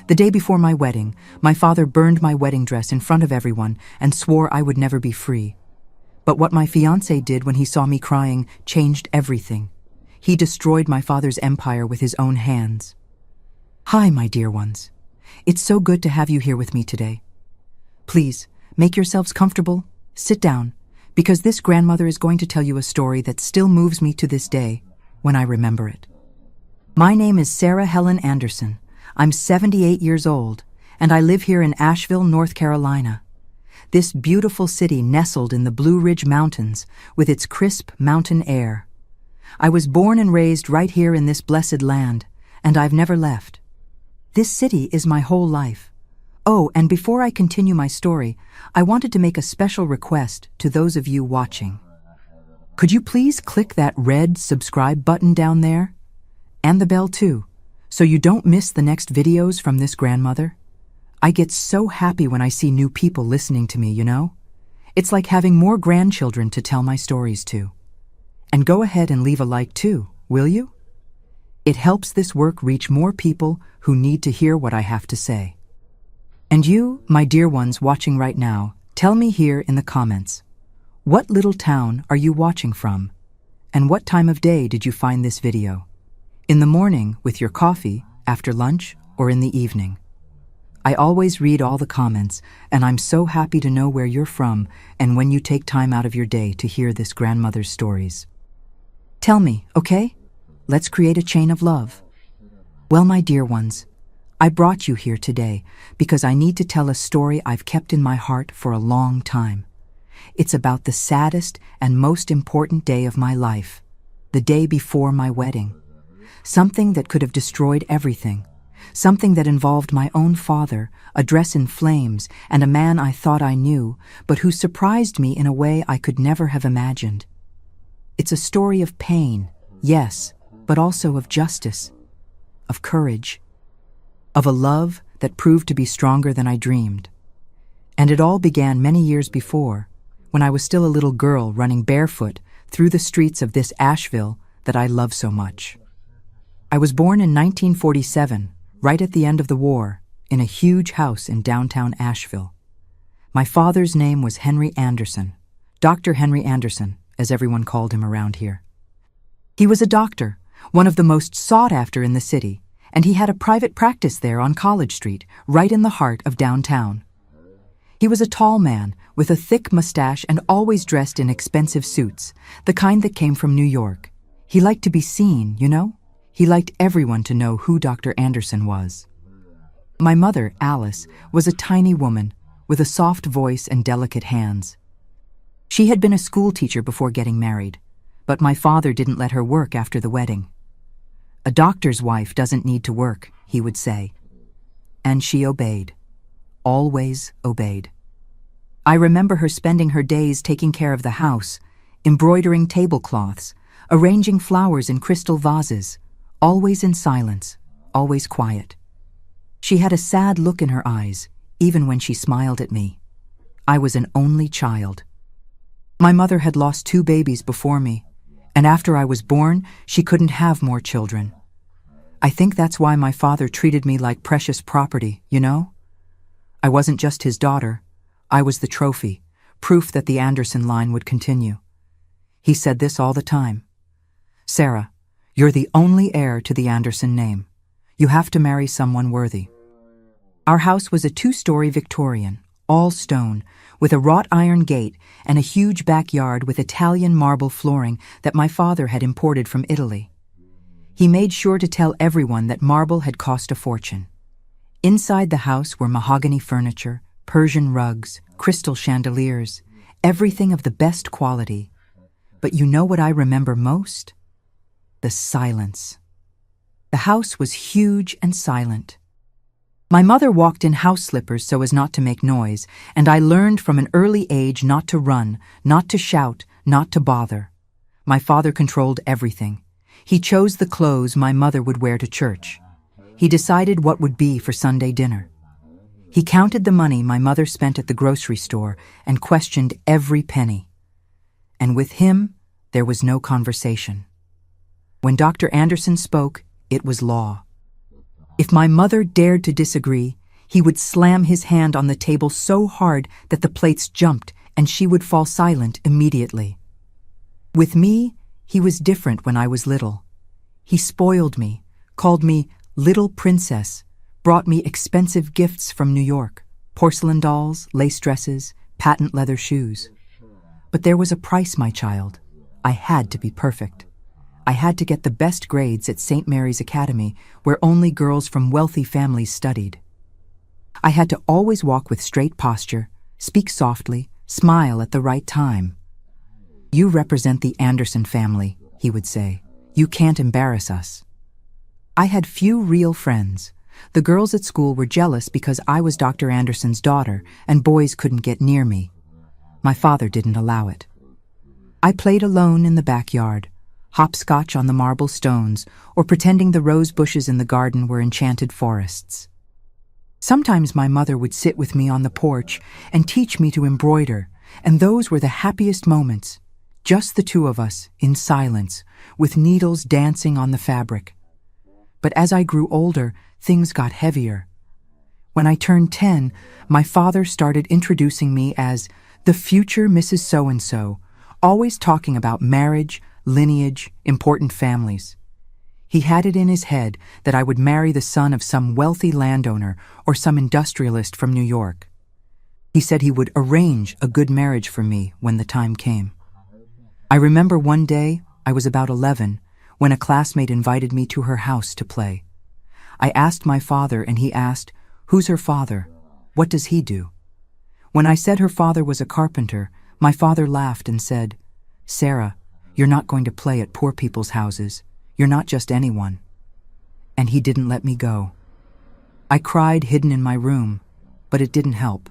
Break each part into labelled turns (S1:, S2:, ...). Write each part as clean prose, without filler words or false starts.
S1: The day before my wedding, my father burned my wedding dress in front of everyone and swore I would never be free. But what my fiancé did when he saw me crying changed everything. He destroyed my father's empire with his own hands. Hi, my dear ones. It's so good to have you here with me today. Please, make yourselves comfortable, sit down, because this grandmother is going to tell you a story that still moves me to this day when I remember it. My name is Sarah Helen Anderson. I'm 78 years old, and I live here in Asheville, North Carolina. This beautiful city nestled in the Blue Ridge Mountains with its crisp mountain air. I was born and raised right here in this blessed land, and I've never left. This city is my whole life. Oh, and before I continue my story, I wanted to make a special request to those of you watching. Could you please click that red subscribe button down there? And the bell too, so you don't miss the next videos from this grandmother? I get so happy when I see new people listening to me, you know? It's like having more grandchildren to tell my stories to. And go ahead and leave a like too, will you? It helps this work reach more people who need to hear what I have to say. And you, my dear ones watching right now, tell me here in the comments, what little town are you watching from? And what time of day did you find this video? In the morning with your coffee, after lunch, or in the evening? I always read all the comments, and I'm so happy to know where you're from and when you take time out of your day to hear this grandmother's stories. Tell me, okay? Let's create a chain of love. Well, my dear ones, I brought you here today because I need to tell a story I've kept in my heart for a long time. It's about the saddest and most important day of my life, the day before my wedding. Something that could have destroyed everything. Something that involved my own father, a dress in flames, and a man I thought I knew, but who surprised me in a way I could never have imagined. It's a story of pain, yes, but also of justice, of courage, of a love that proved to be stronger than I dreamed. And it all began many years before, when I was still a little girl running barefoot through the streets of this Asheville that I love so much. I was born in 1947, right at the end of the war, in a huge house in downtown Asheville. My father's name was Henry Anderson, Dr. Henry Anderson, as everyone called him around here. He was a doctor, one of the most sought after in the city, and he had a private practice there on College Street, right in the heart of downtown. He was a tall man with a thick mustache and always dressed in expensive suits, the kind that came from New York. He liked to be seen, you know? He liked everyone to know who Dr. Anderson was. My mother, Alice, was a tiny woman with a soft voice and delicate hands. She had been a school teacher before getting married, but my father didn't let her work after the wedding. A doctor's wife doesn't need to work, he would say. And she obeyed. Always obeyed. I remember her spending her days taking care of the house, embroidering tablecloths, arranging flowers in crystal vases, always in silence, always quiet. She had a sad look in her eyes, even when she smiled at me. I was an only child. My mother had lost 2 babies before me, and after I was born, she couldn't have more children. I think that's why my father treated me like precious property, you know? I wasn't just his daughter. I was the trophy, proof that the Anderson line would continue. He said this all the time. Sarah, you're the only heir to the Anderson name. You have to marry someone worthy. Our house was a 2-story Victorian, all stone, with a wrought iron gate and a huge backyard with Italian marble flooring that my father had imported from Italy. He made sure to tell everyone that marble had cost a fortune. Inside the house were mahogany furniture, Persian rugs, crystal chandeliers, everything of the best quality. But you know what I remember most? The silence. The house was huge and silent. My mother walked in house slippers so as not to make noise, and I learned from an early age not to run, not to shout, not to bother. My father controlled everything. He chose the clothes my mother would wear to church. He decided what would be for Sunday dinner. He counted the money my mother spent at the grocery store and questioned every penny. And with him, there was no conversation. When Dr. Anderson spoke, it was law. If my mother dared to disagree, he would slam his hand on the table so hard that the plates jumped and she would fall silent immediately. With me, he was different when I was little. He spoiled me, called me little princess, brought me expensive gifts from New York, porcelain dolls, lace dresses, patent leather shoes. But there was a price, my child. I had to be perfect. I had to get the best grades at St. Mary's Academy, where only girls from wealthy families studied. I had to always walk with straight posture, speak softly, smile at the right time. "You represent the Anderson family," he would say. "You can't embarrass us." I had few real friends. The girls at school were jealous because I was Dr. Anderson's daughter and boys couldn't get near me. My father didn't allow it. I played alone in the backyard, hopscotch on the marble stones, or pretending the rose bushes in the garden were enchanted forests. Sometimes my mother would sit with me on the porch and teach me to embroider, and those were the happiest moments, just the two of us, in silence, with needles dancing on the fabric. But as I grew older, things got heavier. When I turned 10, my father started introducing me as the future Mrs. So-and-so, always talking about marriage, lineage, important families. He had it in his head that I would marry the son of some wealthy landowner or some industrialist from New York. He said he would arrange a good marriage for me when the time came. I remember one day, I was about 11, when a classmate invited me to her house to play. I asked my father and he asked, "Who's her father? What does he do?" When I said her father was a carpenter, my father laughed and said, "Sarah, you're not going to play at poor people's houses. You're not just anyone." And he didn't let me go. I cried hidden in my room, but it didn't help.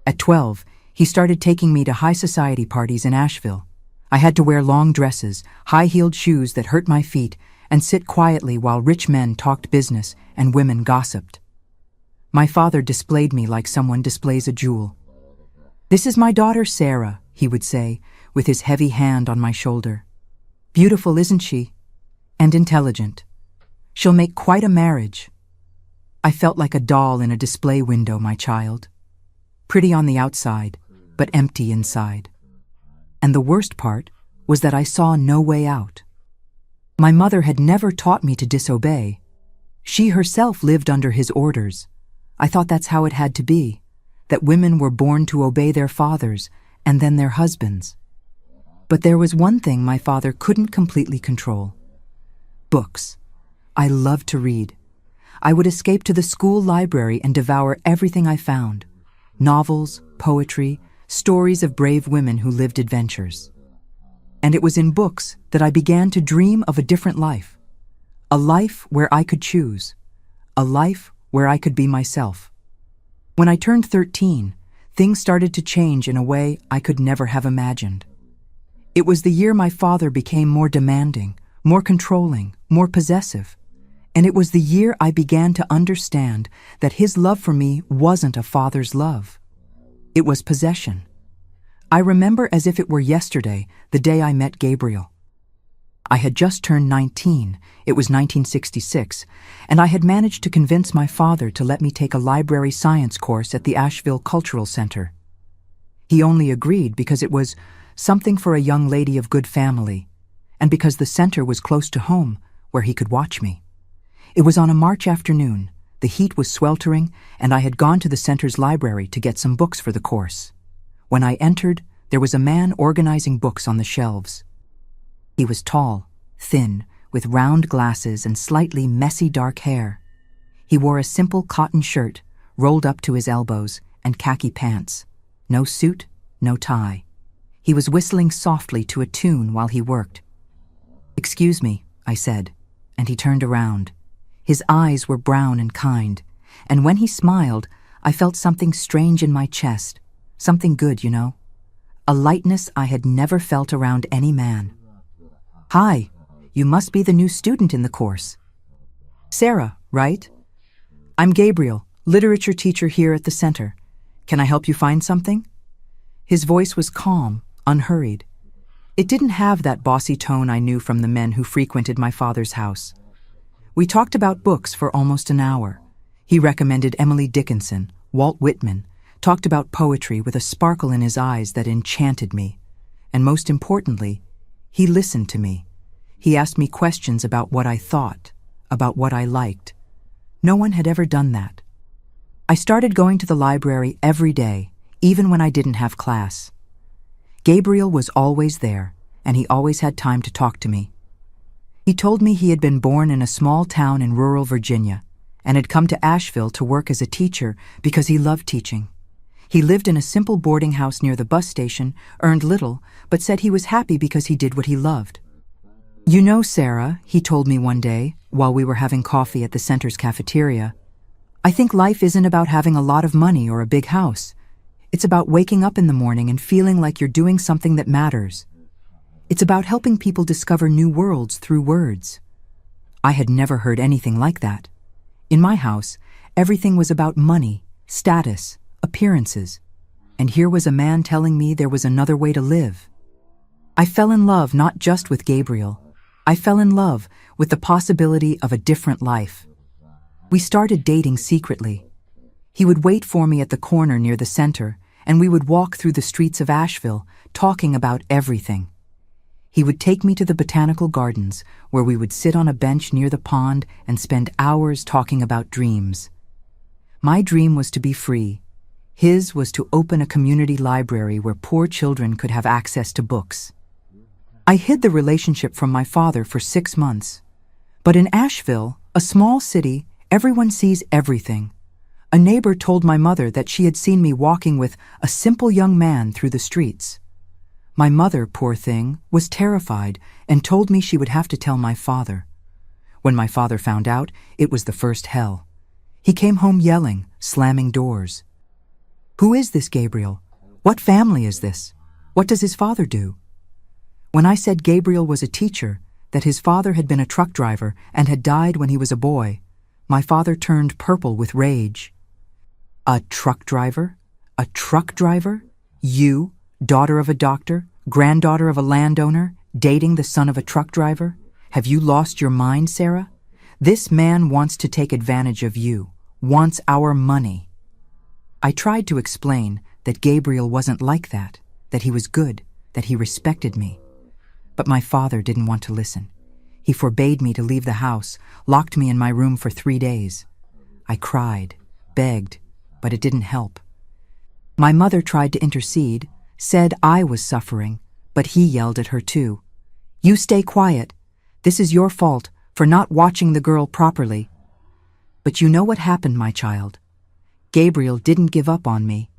S1: At 12, he started taking me to high society parties in Asheville. I had to wear long dresses, high-heeled shoes that hurt my feet, and sit quietly while rich men talked business and women gossiped. My father displayed me like someone displays a jewel. "This is my daughter Sarah," he would say, with his heavy hand on my shoulder. "Beautiful, isn't she? And intelligent. She'll make quite a marriage." I felt like a doll in a display window, my child. Pretty on the outside, but empty inside. And the worst part was that I saw no way out. My mother had never taught me to disobey. She herself lived under his orders. I thought that's how it had to be, that women were born to obey their fathers and then their husbands. But there was one thing my father couldn't completely control. Books. I loved to read. I would escape to the school library and devour everything I found. Novels, poetry, stories of brave women who lived adventures. And it was in books that I began to dream of a different life. A life where I could choose. A life where I could be myself. When I turned 13, things started to change in a way I could never have imagined. It was the year my father became more demanding, more controlling, more possessive. And it was the year I began to understand that his love for me wasn't a father's love. It was possession. I remember as if it were yesterday, the day I met Gabriel. I had just turned 19, it was 1966, and I had managed to convince my father to let me take a library science course at the Asheville Cultural Center. He only agreed because it was something for a young lady of good family, and because the center was close to home, where he could watch me. It was on a March afternoon, the heat was sweltering, and I had gone to the center's library to get some books for the course. When I entered, there was a man organizing books on the shelves. He was tall, thin, with round glasses and slightly messy dark hair. He wore a simple cotton shirt, rolled up to his elbows, and khaki pants. No suit, no tie. He was whistling softly to a tune while he worked. "Excuse me," I said, and he turned around. His eyes were brown and kind, and when he smiled, I felt something strange in my chest, something good, you know, a lightness I had never felt around any man. "Hi, you must be the new student in the course." "Sarah, right? I'm Gabriel, literature teacher here at the center. Can I help you find something?" His voice was calm, unhurried. It didn't have that bossy tone I knew from the men who frequented my father's house. We talked about books for almost an hour. He recommended Emily Dickinson, Walt Whitman, talked about poetry with a sparkle in his eyes that enchanted me. And most importantly, he listened to me. He asked me questions about what I thought, about what I liked. No one had ever done that. I started going to the library every day, even when I didn't have class. Gabriel was always there, and he always had time to talk to me. He told me he had been born in a small town in rural Virginia and had come to Asheville to work as a teacher because he loved teaching. He lived in a simple boarding house near the bus station, earned little, but said he was happy because he did what he loved. "You know, Sarah," he told me one day while we were having coffee at the center's cafeteria, "I think life isn't about having a lot of money or a big house. It's about waking up in the morning and feeling like you're doing something that matters. It's about helping people discover new worlds through words." I had never heard anything like that. In my house, everything was about money, status, appearances, and here was a man telling me there was another way to live. I fell in love not just with Gabriel. I fell in love with the possibility of a different life. We started dating secretly. He would wait for me at the corner near the center, and we would walk through the streets of Asheville, talking about everything. He would take me to the botanical gardens, where we would sit on a bench near the pond and spend hours talking about dreams. My dream was to be free. His was to open a community library where poor children could have access to books. I hid the relationship from my father for 6 months. But in Asheville, a small city, everyone sees everything. A neighbor told my mother that she had seen me walking with a simple young man through the streets. My mother, poor thing, was terrified and told me she would have to tell my father. When my father found out, it was the first hell. He came home yelling, slamming doors. "Who is this Gabriel? What family is this? What does his father do?" When I said Gabriel was a teacher, that his father had been a truck driver and had died when he was a boy, my father turned purple with rage. "A truck driver? A truck driver? You, daughter of a doctor, granddaughter of a landowner, dating the son of a truck driver? Have you lost your mind, Sarah? This man wants to take advantage of you, wants our money." I tried to explain that Gabriel wasn't like that he was good, that he respected me. But my father didn't want to listen. He forbade me to leave the house, locked me in my room for 3 days. I cried, begged, but it didn't help. My mother tried to intercede, said I was suffering, but he yelled at her too. "You stay quiet. This is your fault for not watching the girl properly." But you know what happened, my child? Gabriel didn't give up on me.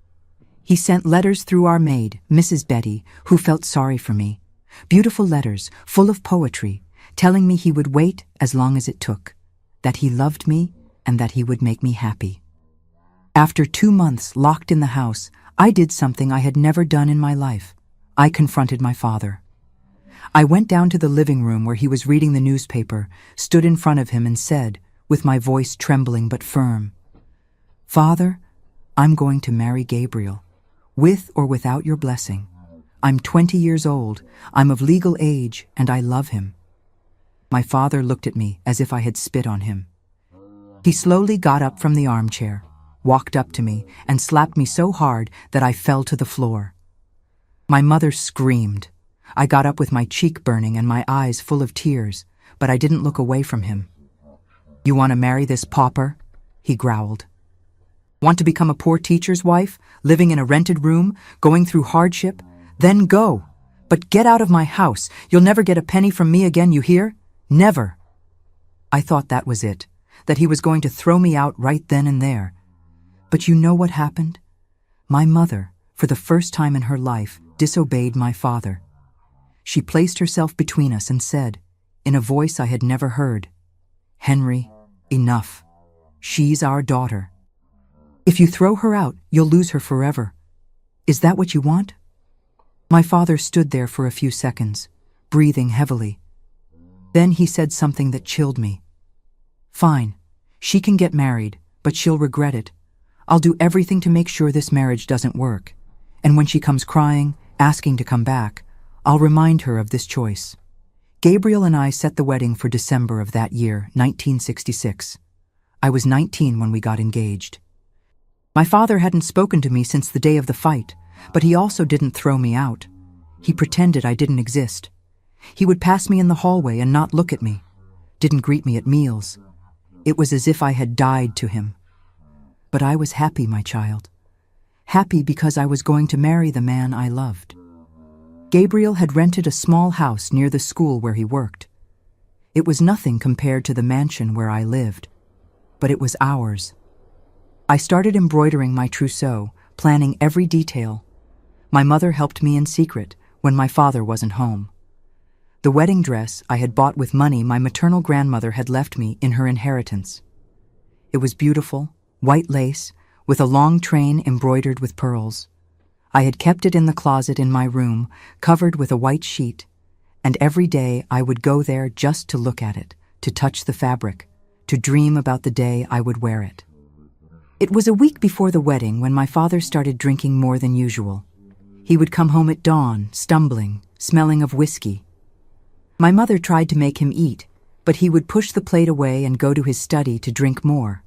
S1: He sent letters through our maid, Mrs. Betty, who felt sorry for me. Beautiful letters, full of poetry, telling me he would wait as long as it took, that he loved me and that he would make me happy. After 2 months locked in the house, I did something I had never done in my life. I confronted my father. I went down to the living room where he was reading the newspaper, stood in front of him and said, with my voice trembling but firm, "Father, I'm going to marry Gabriel, with or without your blessing. I'm 20 years old, I'm of legal age, and I love him." My father looked at me as if I had spit on him. He slowly got up from the armchair, walked up to me, and slapped me so hard that I fell to the floor. My mother screamed. I got up with my cheek burning and my eyes full of tears, but I didn't look away from him. "You want to marry this pauper?" he growled. "Want to become a poor teacher's wife, living in a rented room, going through hardship? Then go. But get out of my house. You'll never get a penny from me again, you hear? Never." I thought that was it, that he was going to throw me out right then and there. But you know what happened? My mother, for the first time in her life, disobeyed my father. She placed herself between us and said, in a voice I had never heard, "Henry, enough. She's our daughter. If you throw her out, you'll lose her forever. Is that what you want?" My father stood there for a few seconds, breathing heavily. Then he said something that chilled me. "Fine, she can get married, but she'll regret it. I'll do everything to make sure this marriage doesn't work. And when she comes crying, asking to come back, I'll remind her of this choice. Gabriel and I set the wedding for December of that year, 1966. I was 19 when we got engaged. My father hadn't spoken to me since the day of the fight, but he also didn't throw me out. He pretended I didn't exist. He would pass me in the hallway and not look at me, didn't greet me at meals. It was as if I had died to him. But I was happy, my child. Happy because I was going to marry the man I loved. Gabriel had rented a small house near the school where he worked. It was nothing compared to the mansion where I lived, but it was ours. I started embroidering my trousseau, planning every detail. My mother helped me in secret when my father wasn't home. The wedding dress I had bought with money my maternal grandmother had left me in her inheritance. It was beautiful, white lace, with a long train embroidered with pearls. I had kept it in the closet in my room, covered with a white sheet, and every day I would go there just to look at it, to touch the fabric, to dream about the day I would wear it. It was a week before the wedding when my father started drinking more than usual. He would come home at dawn, stumbling, smelling of whiskey. My mother tried to make him eat, but he would push the plate away and go to his study to drink more.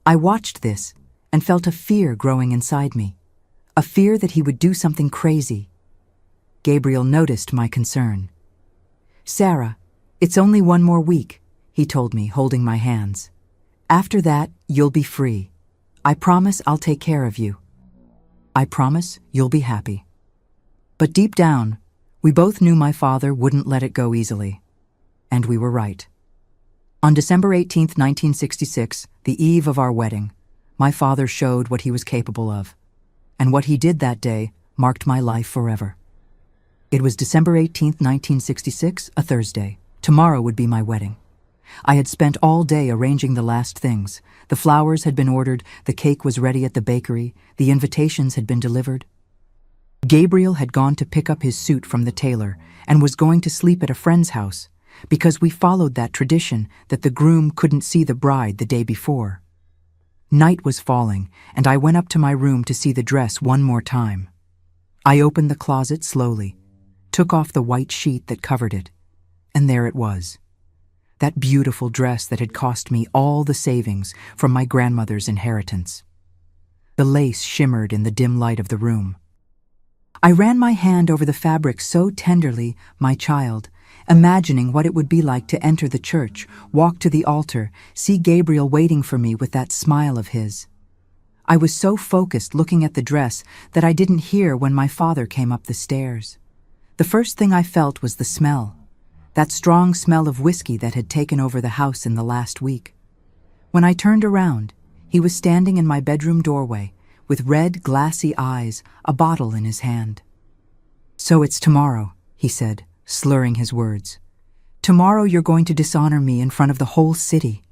S1: I watched this and felt a fear growing inside me, a fear that he would do something crazy. Gabriel noticed my concern. "Sarah, it's only one more week," he told me, holding my hands. "After that, you'll be free. I promise I'll take care of you. I promise you'll be happy." But deep down, we both knew my father wouldn't let it go easily. And we were right. On December 18th, 1966, the eve of our wedding, my father showed what he was capable of. And what he did that day marked my life forever. It was December 18th, 1966, a Thursday. Tomorrow would be my wedding. I had spent all day arranging the last things. The flowers had been ordered, the cake was ready at the bakery, the invitations had been delivered. Gabriel had gone to pick up his suit from the tailor and was going to sleep at a friend's house because we followed that tradition that the groom couldn't see the bride the day before. Night was falling, and I went up to my room to see the dress one more time. I opened the closet slowly, took off the white sheet that covered it, and there it was. That beautiful dress that had cost me all the savings from my grandmother's inheritance. The lace shimmered in the dim light of the room. I ran my hand over the fabric so tenderly, my child, imagining what it would be like to enter the church, walk to the altar, see Gabriel waiting for me with that smile of his. I was so focused looking at the dress that I didn't hear when my father came up the stairs. The first thing I felt was the smell, that strong smell of whiskey that had taken over the house in the last week. When I turned around, he was standing in my bedroom doorway, with red, glassy eyes, a bottle in his hand. "So it's tomorrow," he said, slurring his words. "Tomorrow you're going to dishonor me in front of the whole city."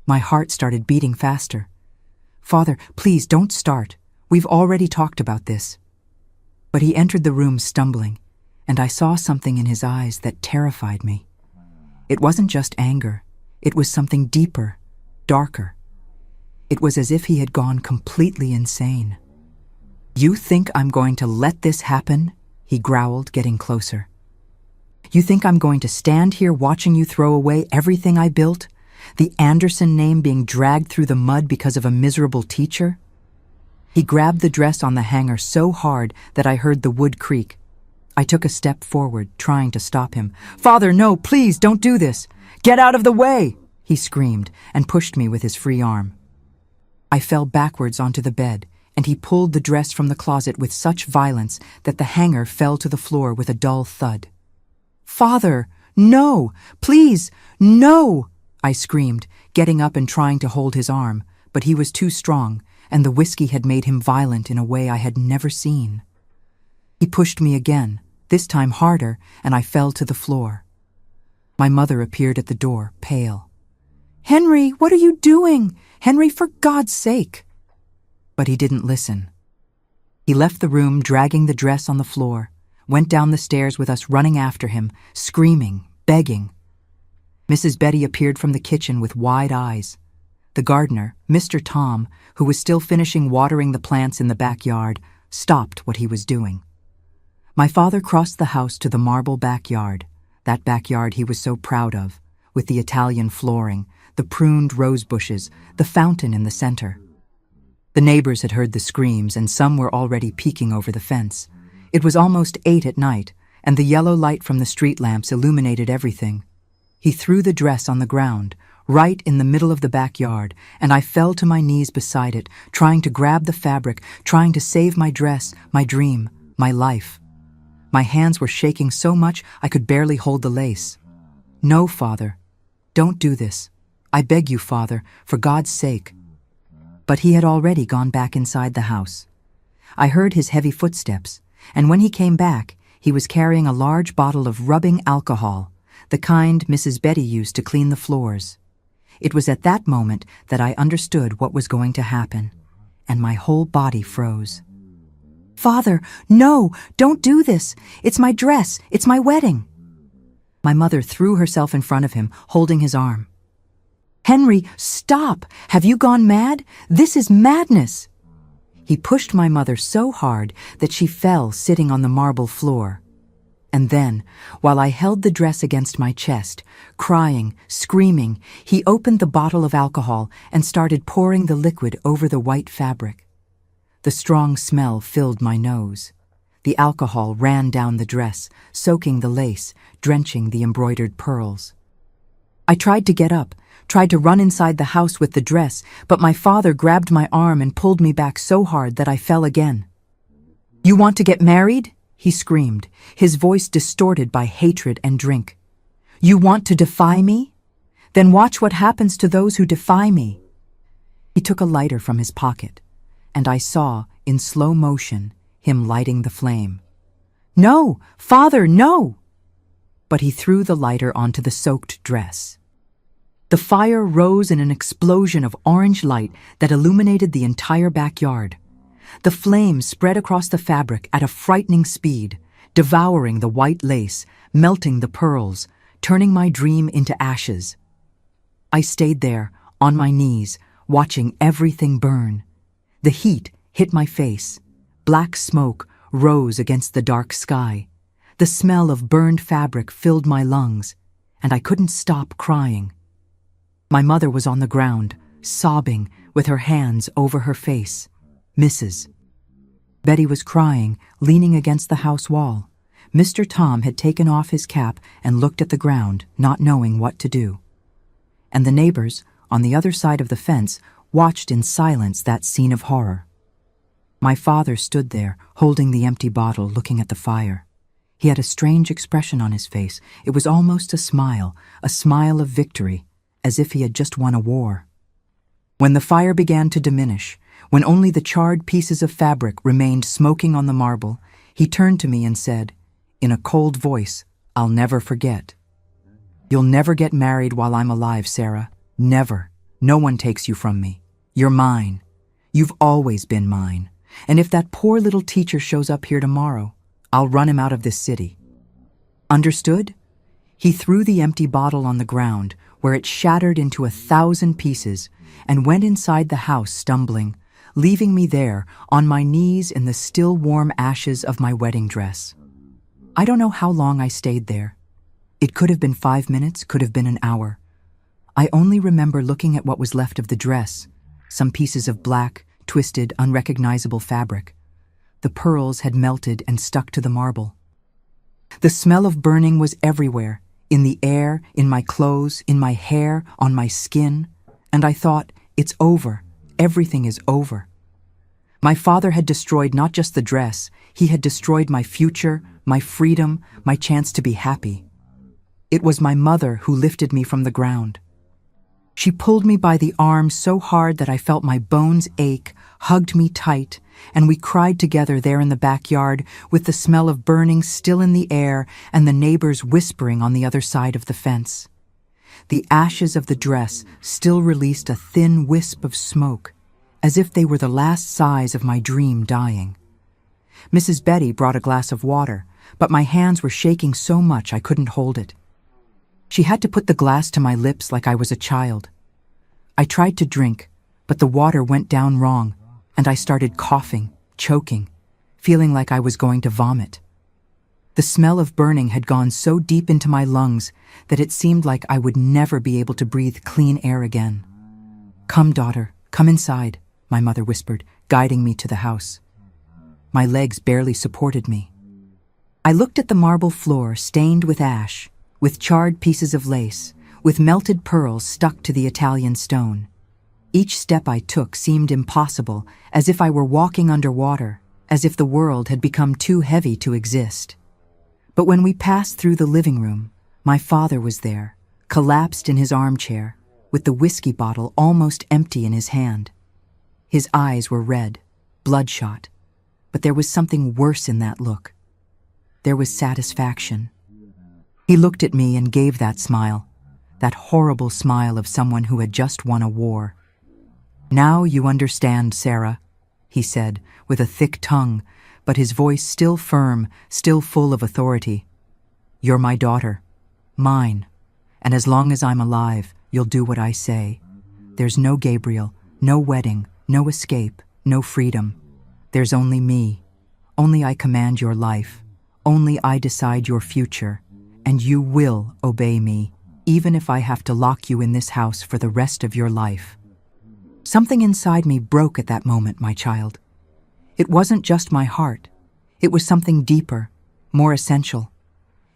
S1: My heart started beating faster. "Father, please don't start. We've already talked about this." But he entered the room stumbling, and I saw something in his eyes that terrified me. It wasn't just anger. It was something deeper, darker. It was as if he had gone completely insane. "You think I'm going to let this happen?" he growled, getting closer. "You think I'm going to stand here watching you throw away everything I built? The Anderson name being dragged through the mud because of a miserable teacher?" He grabbed the dress on the hanger so hard that I heard the wood creak. I took a step forward, trying to stop him. "Father, no, please, don't do this. Get out of the way!" he screamed and pushed me with his free arm. I fell backwards onto the bed, and he pulled the dress from the closet with such violence that the hanger fell to the floor with a dull thud. "Father, no! Please, no!" I screamed, getting up and trying to hold his arm, but he was too strong, and the whiskey had made him violent in a way I had never seen. He pushed me again, this time harder, and I fell to the floor. My mother appeared at the door, pale. "Henry, what are you doing? Henry, for God's sake!" But he didn't listen. He left the room, dragging the dress on the floor, went down the stairs with us running after him, screaming, begging. Mrs. Betty appeared from the kitchen with wide eyes. The gardener, Mr. Tom, who was still finishing watering the plants in the backyard, stopped what he was doing. My father crossed the house to the marble backyard, that backyard he was so proud of, with the Italian flooring, the pruned rose bushes, the fountain in the center. The neighbors had heard the screams, and some were already peeking over the fence. It was almost 8 at night, and the yellow light from the street lamps illuminated everything. He threw the dress on the ground, right in the middle of the backyard, and I fell to my knees beside it, trying to grab the fabric, trying to save my dress, my dream, my life. My hands were shaking so much I could barely hold the lace. "No, Father, don't do this. I beg you, Father, for God's sake." But he had already gone back inside the house. I heard his heavy footsteps, and when he came back, he was carrying a large bottle of rubbing alcohol, the kind Mrs. Betty used to clean the floors. It was at that moment that I understood what was going to happen, and my whole body froze. "Father, no, don't do this. It's my dress. It's my wedding." My mother threw herself in front of him, holding his arm. "Henry, stop! Have you gone mad? This is madness!" He pushed my mother so hard that she fell sitting on the marble floor. And then, while I held the dress against my chest, crying, screaming, he opened the bottle of alcohol and started pouring the liquid over the white fabric. The strong smell filled my nose. The alcohol ran down the dress, soaking the lace, drenching the embroidered pearls. I tried to get up, tried to run inside the house with the dress, but my father grabbed my arm and pulled me back so hard that I fell again. "You want to get married?" he screamed, his voice distorted by hatred and drink. "You want to defy me? Then watch what happens to those who defy me." He took a lighter from his pocket, and I saw, in slow motion, him lighting the flame. "No, Father, no!" But he threw the lighter onto the soaked dress. The fire rose in an explosion of orange light that illuminated the entire backyard. The flames spread across the fabric at a frightening speed, devouring the white lace, melting the pearls, turning my dream into ashes. I stayed there, on my knees, watching everything burn. The heat hit my face. Black smoke rose against the dark sky. The smell of burned fabric filled my lungs, and I couldn't stop crying. My mother was on the ground, sobbing, with her hands over her face. Mrs. Betty was crying, leaning against the house wall. Mr. Tom had taken off his cap and looked at the ground, not knowing what to do. And the neighbors, on the other side of the fence, watched in silence that scene of horror. My father stood there, holding the empty bottle, looking at the fire. He had a strange expression on his face. It was almost a smile of victory, as if he had just won a war. When the fire began to diminish, when only the charred pieces of fabric remained smoking on the marble, he turned to me and said, in a cold voice I'll never forget, "You'll never get married while I'm alive, Sarah. Never. No one takes you from me. You're mine. You've always been mine. And if that poor little teacher shows up here tomorrow, I'll run him out of this city. Understood?" He threw the empty bottle on the ground, where it shattered into 1,000 pieces, and went inside the house stumbling, leaving me there, on my knees in the still warm ashes of my wedding dress. I don't know how long I stayed there. It could have been 5 minutes, could have been an hour. I only remember looking at what was left of the dress, some pieces of black, twisted, unrecognizable fabric. The pearls had melted and stuck to the marble. The smell of burning was everywhere, in the air, in my clothes, in my hair, on my skin, and I thought, it's over. Everything is over. My father had destroyed not just the dress, he had destroyed my future, my freedom, my chance to be happy. It was my mother who lifted me from the ground. She pulled me by the arm so hard that I felt my bones ache, hugged me tight, and we cried together there in the backyard with the smell of burning still in the air and the neighbors whispering on the other side of the fence. The ashes of the dress still released a thin wisp of smoke, as if they were the last sighs of my dream dying. Mrs. Betty brought a glass of water, but my hands were shaking so much I couldn't hold it. She had to put the glass to my lips like I was a child. I tried to drink, but the water went down wrong, and I started coughing, choking, feeling like I was going to vomit. The smell of burning had gone so deep into my lungs that it seemed like I would never be able to breathe clean air again. "Come, daughter, come inside," my mother whispered, guiding me to the house. My legs barely supported me. I looked at the marble floor stained with ash, with charred pieces of lace, with melted pearls stuck to the Italian stone. Each step I took seemed impossible, as if I were walking underwater, as if the world had become too heavy to exist. But when we passed through the living room, my father was there, collapsed in his armchair, with the whiskey bottle almost empty in his hand. His eyes were red, bloodshot, but there was something worse in that look. There was satisfaction. He looked at me and gave that smile, that horrible smile of someone who had just won a war. "Now you understand, Sarah," he said, with a thick tongue, but his voice still firm, still full of authority. "You're my daughter, mine, and as long as I'm alive, you'll do what I say. There's no Gabriel, no wedding, no escape, no freedom. There's only me. Only I command your life. Only I decide your future. And you will obey me, even if I have to lock you in this house for the rest of your life." Something inside me broke at that moment, my child. It wasn't just my heart. It was something deeper, more essential.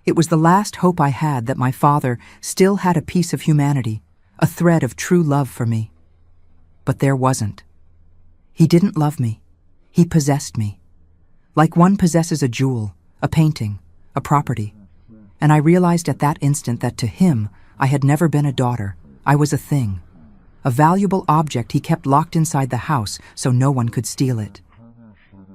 S1: It was the last hope I had that my father still had a piece of humanity, a thread of true love for me. But there wasn't. He didn't love me. He possessed me. Like one possesses a jewel, a painting, a property. And I realized at that instant that to him, I had never been a daughter. I was a thing. A valuable object he kept locked inside the house so no one could steal it.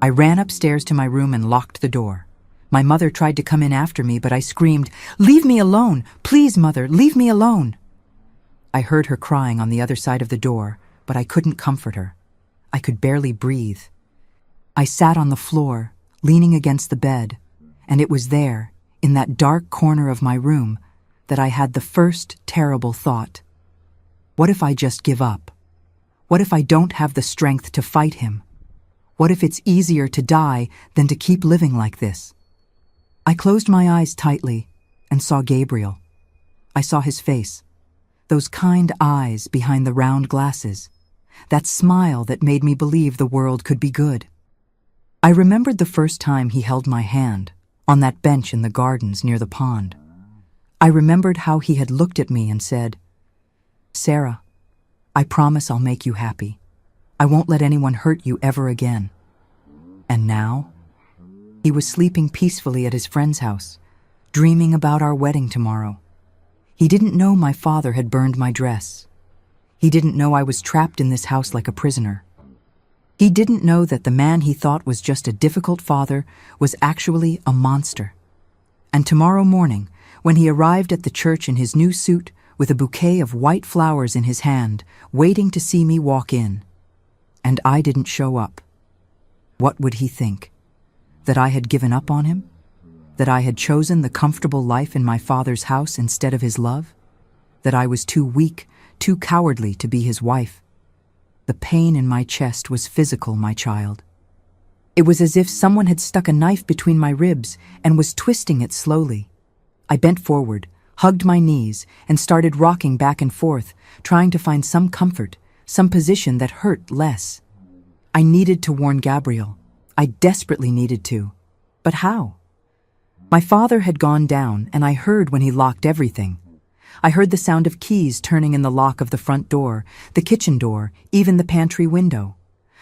S1: I ran upstairs to my room and locked the door. My mother tried to come in after me, but I screamed, "Leave me alone! Please, Mother, leave me alone!" I heard her crying on the other side of the door, but I couldn't comfort her. I could barely breathe. I sat on the floor, leaning against the bed, and it was there, in that dark corner of my room, that I had the first terrible thought. What if I just give up? What if I don't have the strength to fight him? What if it's easier to die than to keep living like this? I closed my eyes tightly and saw Gabriel. I saw his face, those kind eyes behind the round glasses, that smile that made me believe the world could be good. I remembered the first time he held my hand, on that bench in the gardens near the pond. I remembered how he had looked at me and said, "Sarah, I promise I'll make you happy. I won't let anyone hurt you ever again." And now, he was sleeping peacefully at his friend's house, dreaming about our wedding tomorrow. He didn't know my father had burned my dress. He didn't know I was trapped in this house like a prisoner. He didn't know that the man he thought was just a difficult father was actually a monster. And tomorrow morning, when he arrived at the church in his new suit with a bouquet of white flowers in his hand, waiting to see me walk in, and I didn't show up, what would he think? That I had given up on him? That I had chosen the comfortable life in my father's house instead of his love? That I was too weak, too cowardly to be his wife? The pain in my chest was physical, my child. It was as if someone had stuck a knife between my ribs and was twisting it slowly. I bent forward, hugged my knees, and started rocking back and forth, trying to find some comfort, some position that hurt less. I needed to warn Gabriel. I desperately needed to. But how? My father had gone down, and I heard when he locked everything. I heard the sound of keys turning in the lock of the front door, the kitchen door, even the pantry window.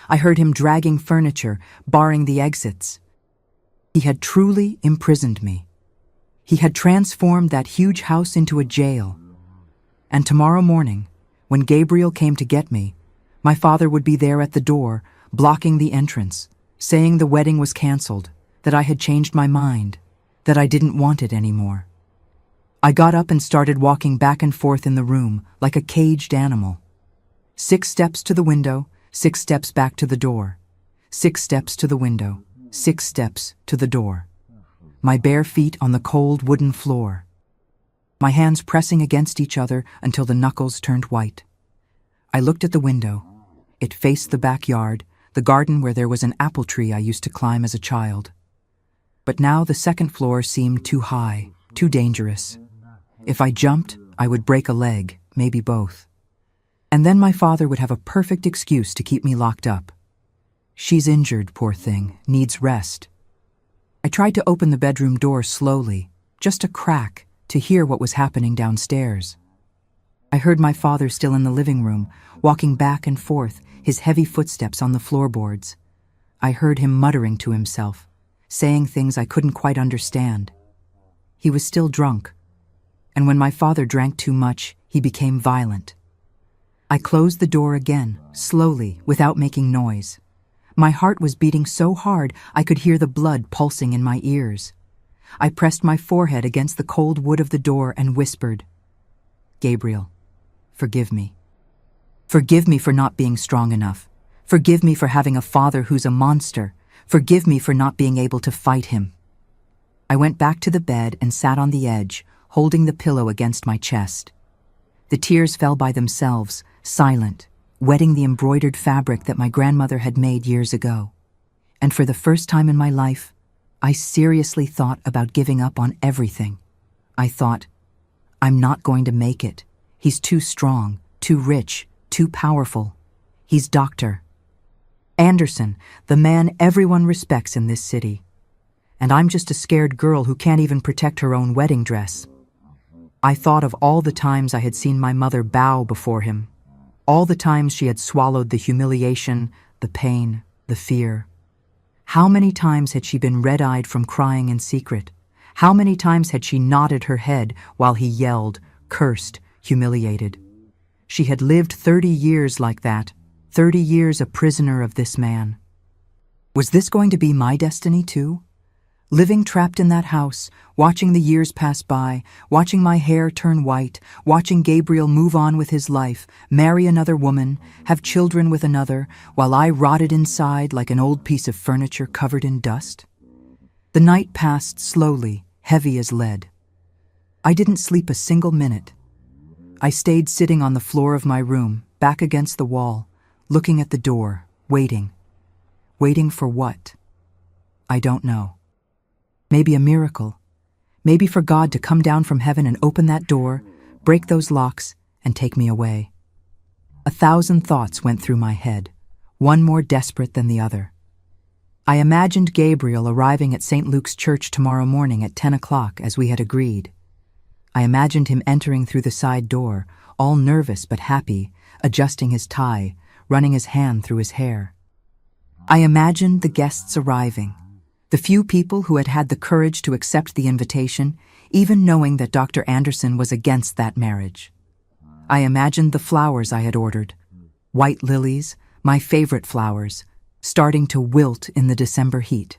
S1: I heard him dragging furniture, barring the exits. He had truly imprisoned me. He had transformed that huge house into a jail. And tomorrow morning, when Gabriel came to get me, my father would be there at the door, blocking the entrance, saying the wedding was canceled, that I had changed my mind, that I didn't want it anymore. I got up and started walking back and forth in the room like a caged animal. 6 steps to the window, 6 steps back to the door. 6 steps to the window, 6 steps to the door. My bare feet on the cold wooden floor. My hands pressing against each other until the knuckles turned white. I looked at the window. It faced the backyard, the garden where there was an apple tree I used to climb as a child. but now the second floor seemed too high, too dangerous. If I jumped, I would break a leg, maybe both. And then my father would have a perfect excuse to keep me locked up. She's injured, poor thing, needs rest. I tried to open the bedroom door slowly, just a crack, to hear what was happening downstairs. I heard my father still in the living room, walking back and forth, his heavy footsteps on the floorboards. I heard him muttering to himself, saying things I couldn't quite understand. He was still drunk, and when my father drank too much, he became violent. I closed the door again, slowly, without making noise. My heart was beating so hard I could hear the blood pulsing in my ears. I pressed my forehead against the cold wood of the door and whispered, "Gabriel, forgive me. Forgive me for not being strong enough. Forgive me for having a father who's a monster. Forgive me for not being able to fight him." I went back to the bed and sat on the edge, holding the pillow against my chest. The tears fell by themselves, silent, wetting the embroidered fabric that my grandmother had made years ago. And for the first time in my life, I seriously thought about giving up on everything. I thought, I'm not going to make it. He's too strong, too rich, too powerful. He's Dr. Anderson, the man everyone respects in this city. And I'm just a scared girl who can't even protect her own wedding dress. I thought of all the times I had seen my mother bow before him, all the times she had swallowed the humiliation, the pain, the fear. How many times had she been red-eyed from crying in secret? How many times had she nodded her head while he yelled, cursed, humiliated? She had lived 30 years like that, 30 years a prisoner of this man. Was this going to be my destiny too? Living trapped in that house, watching the years pass by, watching my hair turn white, watching Gabriel move on with his life, marry another woman, have children with another, while I rotted inside like an old piece of furniture covered in dust? The night passed slowly, heavy as lead. I didn't sleep a single minute. I stayed sitting on the floor of my room, back against the wall, looking at the door, waiting. Waiting for what? I don't know. Maybe a miracle. Maybe for God to come down from heaven and open that door, break those locks, and take me away. 1,000 thoughts went through my head, one more desperate than the other. I imagined Gabriel arriving at St. Luke's Church tomorrow morning at 10 o'clock as we had agreed. I imagined him entering through the side door, all nervous but happy, adjusting his tie, running his hand through his hair. I imagined the guests arriving, the few people who had had the courage to accept the invitation, even knowing that Dr. Anderson was against that marriage. I imagined the flowers I had ordered, white lilies, my favorite flowers, starting to wilt in the December heat.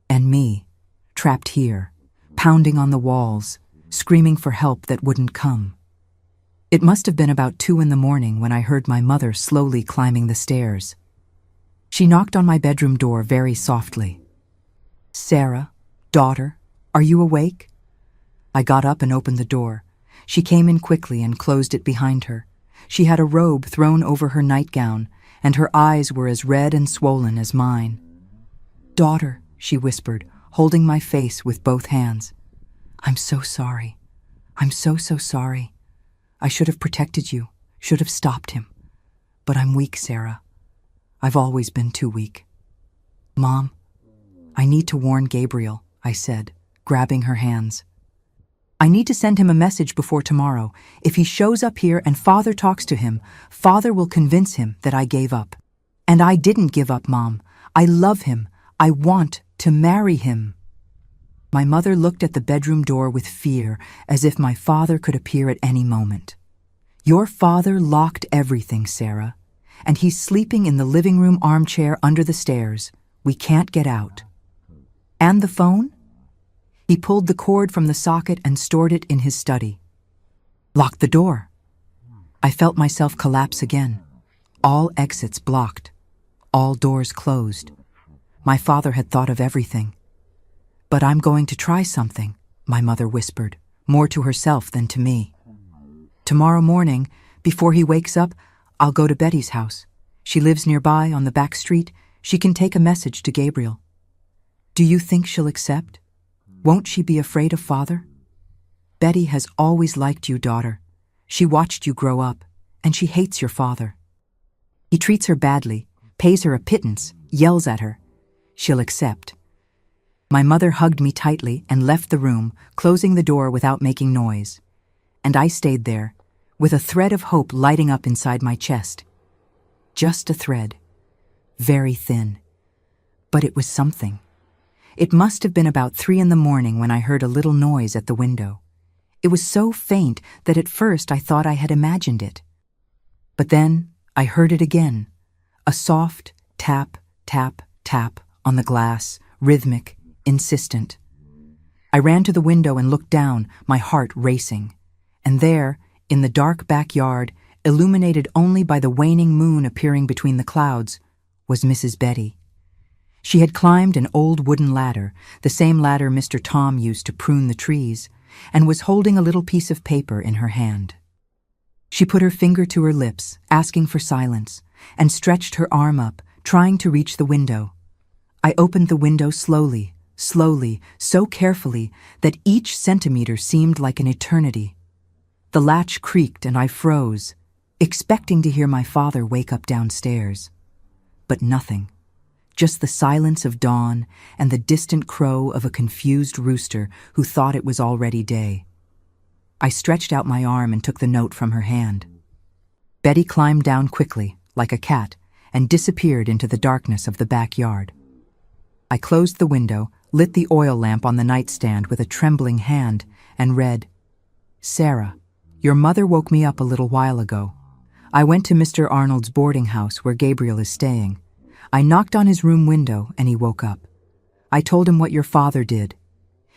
S1: And me, trapped here, pounding on the walls, screaming for help that wouldn't come. It must have been about 2 in the morning when I heard my mother slowly climbing the stairs. She knocked on my bedroom door very softly. "Sarah, daughter, are you awake?" I got up and opened the door. She came in quickly and closed it behind her. She had a robe thrown over her nightgown, and her eyes were as red and swollen as mine. "Daughter," she whispered, holding my face with both hands. "I'm so sorry. I'm so sorry. I should have protected you, should have stopped him. But I'm weak, Sarah. I've always been too weak." "Mom, I need to warn Gabriel," I said, grabbing her hands. "I need to send him a message before tomorrow. If he shows up here and Father talks to him, Father will convince him that I gave up. And I didn't give up, Mom. I love him. I want to marry him." My mother looked at the bedroom door with fear, as if my father could appear at any moment. "Your father locked everything, Sarah, and he's sleeping in the living room armchair under the stairs. We can't get out." "And the phone?" He pulled the cord from the socket and stored it in his study. "Lock the door." I felt myself collapse again. All exits blocked. All doors closed. My father had thought of everything. "But I'm going to try something," my mother whispered, more to herself than to me. "Tomorrow morning, before he wakes up, I'll go to Betty's house. She lives nearby on the back street. She can take a message to Gabriel." Do you think she'll accept? Won't she be afraid of father? Betty has always liked you, daughter. She watched you grow up, and she hates your father. He treats her badly, pays her a pittance, yells at her. She'll accept. My mother hugged me tightly and left the room, closing the door without making noise. And I stayed there, with a thread of hope lighting up inside my chest. Just a thread. Very thin. But it was something. It must have been about 3 a.m. when I heard a little noise at the window. It was so faint that at first I thought I had imagined it. But then I heard it again. A soft tap, tap, tap on the glass, rhythmic, insistent. I ran to the window and looked down, my heart racing. And there, in the dark backyard, illuminated only by the waning moon appearing between the clouds, was Mrs. Betty. She had climbed an old wooden ladder, the same ladder Mr. Tom used to prune the trees, and was holding a little piece of paper in her hand. She put her finger to her lips, asking for silence, and stretched her arm up, trying to reach the window. I opened the window slowly, slowly, so carefully that each centimeter seemed like an eternity. The latch creaked and I froze, expecting to hear my father wake up downstairs. But nothing. Just the silence of dawn and the distant crow of a confused rooster who thought it was already day. I stretched out my arm and took the note from her hand. Betty climbed down quickly, like a cat, and disappeared into the darkness of the backyard. I closed the window, lit the oil lamp on the nightstand with a trembling hand, and read, "Sarah, your mother woke me up a little while ago. I went to Mr. Arnold's boarding house where Gabriel is staying. I knocked on his room window and he woke up. I told him what your father did.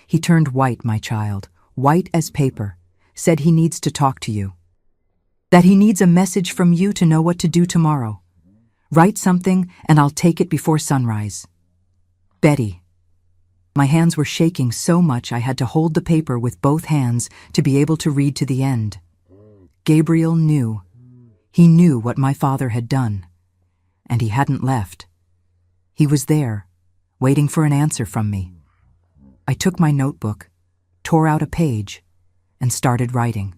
S1: He turned white, my child, white as paper, said he needs to talk to you. That he needs a message from you to know what to do tomorrow. Write something and I'll take it before sunrise. Betty." My hands were shaking so much I had to hold the paper with both hands to be able to read to the end. Gabriel knew. He knew what my father had done. And he hadn't left. He was there, waiting for an answer from me. I took my notebook, tore out a page, and started writing.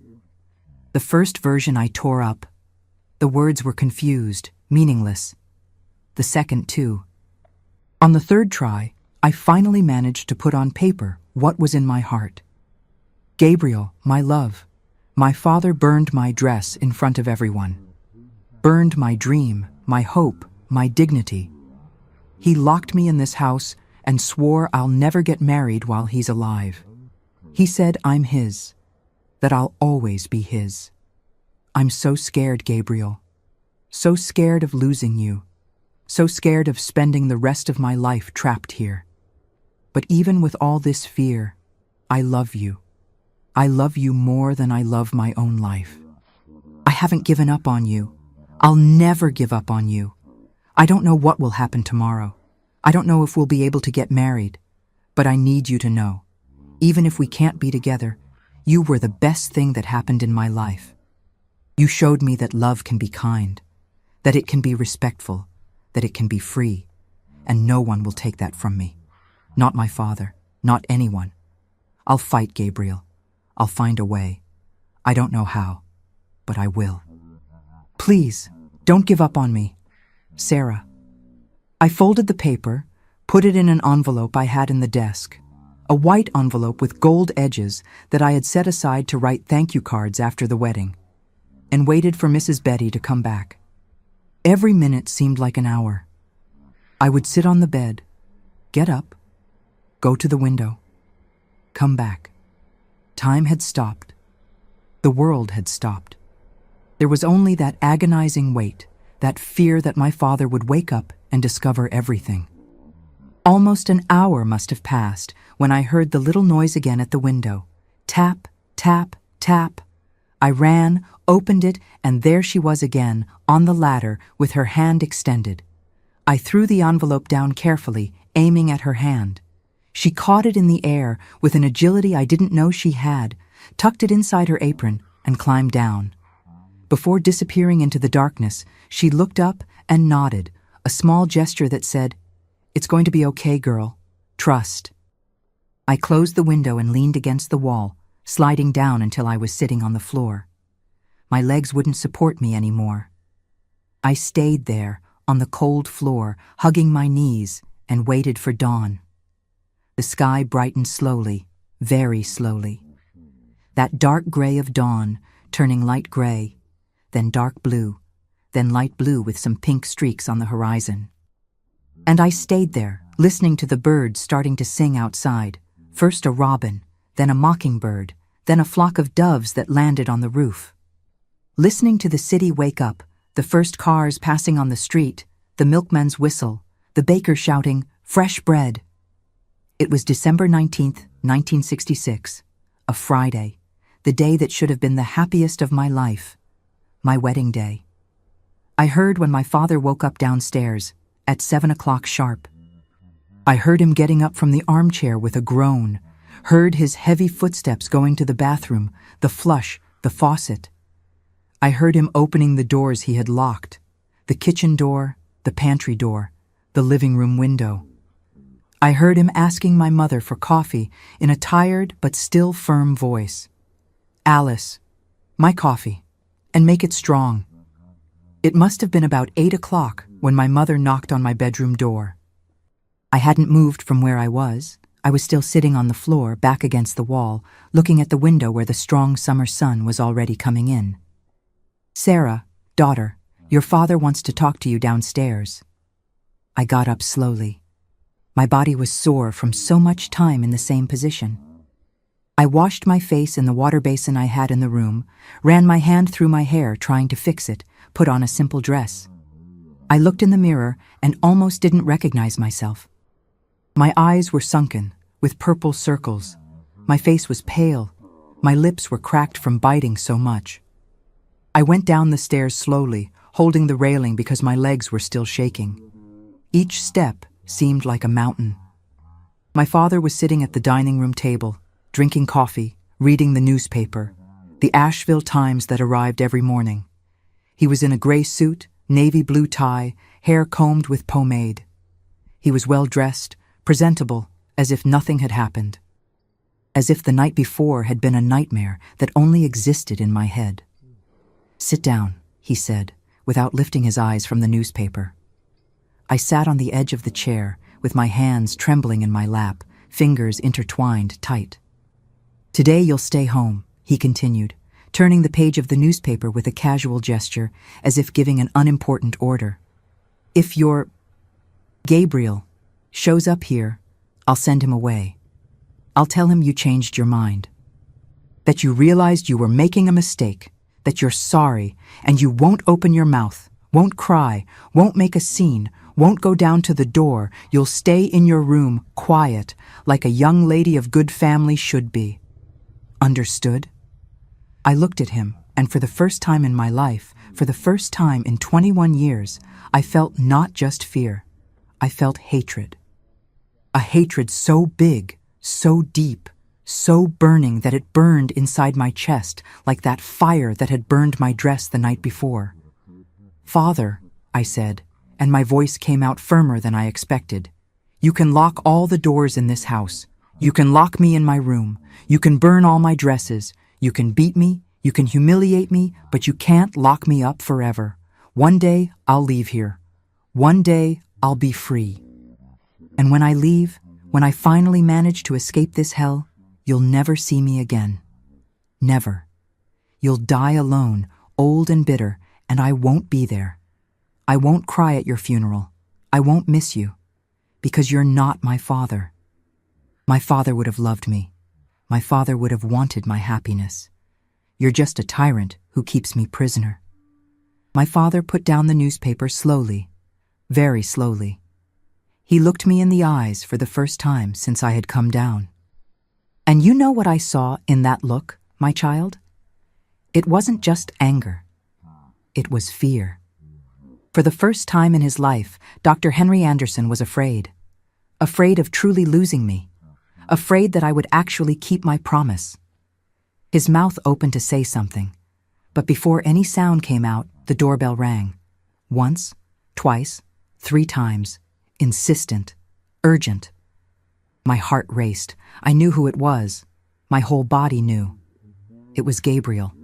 S1: The first version I tore up. The words were confused, meaningless. The second, too. On the third try, I finally managed to put on paper what was in my heart. Gabriel, my love, my father burned my dress in front of everyone. Burned my dream, my hope, my dignity. He locked me in this house and swore I'll never get married while he's alive. He said I'm his, that I'll always be his. I'm so scared, Gabriel. So scared of losing you. So scared of spending the rest of my life trapped here. But even with all this fear, I love you. I love you more than I love my own life. I haven't given up on you. I'll never give up on you. I don't know what will happen tomorrow. I don't know if we'll be able to get married. But I need you to know, even if we can't be together, you were the best thing that happened in my life. You showed me that love can be kind, that it can be respectful, that it can be free, and no one will take that from me. Not my father, not anyone. I'll fight, Gabriel. I'll find a way. I don't know how, but I will. Please, don't give up on me. Sarah." I folded the paper, put it in an envelope I had in the desk, a white envelope with gold edges that I had set aside to write thank you cards after the wedding, and waited for Mrs. Betty to come back. Every minute seemed like an hour. I would sit on the bed, get up, go to the window, come back. Time had stopped. The world had stopped. There was only that agonizing wait, that fear that my father would wake up and discover everything. Almost an hour must have passed when I heard the little noise again at the window. Tap, tap, tap. I ran, opened it, and there she was again, on the ladder, with her hand extended. I threw the envelope down carefully, aiming at her hand. She caught it in the air with an agility I didn't know she had, tucked it inside her apron, and climbed down. Before disappearing into the darkness, she looked up and nodded, a small gesture that said, "It's going to be okay, girl. Trust. I closed the window and leaned against the wall, sliding down until I was sitting on the floor. My legs wouldn't support me anymore. I stayed there, on the cold floor, hugging my knees, and waited for dawn. The sky brightened slowly, very slowly. That dark gray of dawn, turning light gray, then dark blue, then light blue with some pink streaks on the horizon. And I stayed there, listening to the birds starting to sing outside, first a robin, then a mockingbird, then a flock of doves that landed on the roof. Listening to the city wake up, the first cars passing on the street, the milkman's whistle, the baker shouting, "Fresh bread." It was December 19th, 1966, a Friday, the day that should have been the happiest of my life, my wedding day. I heard when my father woke up downstairs, at 7 o'clock sharp. I heard him getting up from the armchair with a groan, heard his heavy footsteps going to the bathroom, the flush, the faucet. I heard him opening the doors he had locked, the kitchen door, the pantry door, the living room window. I heard him asking my mother for coffee in a tired but still firm voice. "Alice, my coffee, and make it strong." It must have been about 8 o'clock when my mother knocked on my bedroom door. I hadn't moved from where I was. I was still sitting on the floor, back against the wall, looking at the window where the strong summer sun was already coming in. "Sarah, daughter, your father wants to talk to you downstairs." I got up slowly. My body was sore from so much time in the same position. I washed my face in the water basin I had in the room, ran my hand through my hair trying to fix it, put on a simple dress. I looked in the mirror and almost didn't recognize myself. My eyes were sunken, with purple circles. My face was pale. My lips were cracked from biting so much. I went down the stairs slowly, holding the railing because my legs were still shaking. Each step seemed like a mountain. My father was sitting at the dining room table, drinking coffee, reading the newspaper, the Asheville Times that arrived every morning. He was in a gray suit, navy blue tie, hair combed with pomade. He was well dressed, presentable, as if nothing had happened. As if the night before had been a nightmare that only existed in my head. "Sit down," he said, without lifting his eyes from the newspaper. I sat on the edge of the chair, with my hands trembling in my lap, fingers intertwined tight. "Today you'll stay home," he continued, turning the page of the newspaper with a casual gesture, as if giving an unimportant order. "If your Gabriel shows up here, I'll send him away. I'll tell him you changed your mind. That you realized you were making a mistake, that you're sorry, and you won't open your mouth, won't cry, won't make a scene, won't go down to the door. You'll stay in your room, quiet, like a young lady of good family should be. Understood?" I looked at him, and for the first time in my life, for the first time in 21 years, I felt not just fear. I felt hatred. A hatred so big, so deep, so burning that it burned inside my chest like that fire that had burned my dress the night before. "Father," I said, and my voice came out firmer than I expected, "you can lock all the doors in this house. You can lock me in my room. You can burn all my dresses. You can beat me. You can humiliate me, but you can't lock me up forever. One day I'll leave here. One day I'll be free. And when I leave, when I finally manage to escape this hell, you'll never see me again. Never. You'll die alone, old and bitter, and I won't be there. I won't cry at your funeral. I won't miss you, because you're not my father. My father would have loved me. My father would have wanted my happiness. You're just a tyrant who keeps me prisoner." My father put down the newspaper slowly, very slowly. He looked me in the eyes for the first time since I had come down. And you know what I saw in that look, my child? It wasn't just anger. It was fear. For the first time in his life, Dr. Henry Anderson was afraid. Afraid of truly losing me. Afraid that I would actually keep my promise. His mouth opened to say something, but before any sound came out, the doorbell rang. Once, twice, 3 times, insistent, urgent. My heart raced. I knew who it was. My whole body knew. It was Gabriel.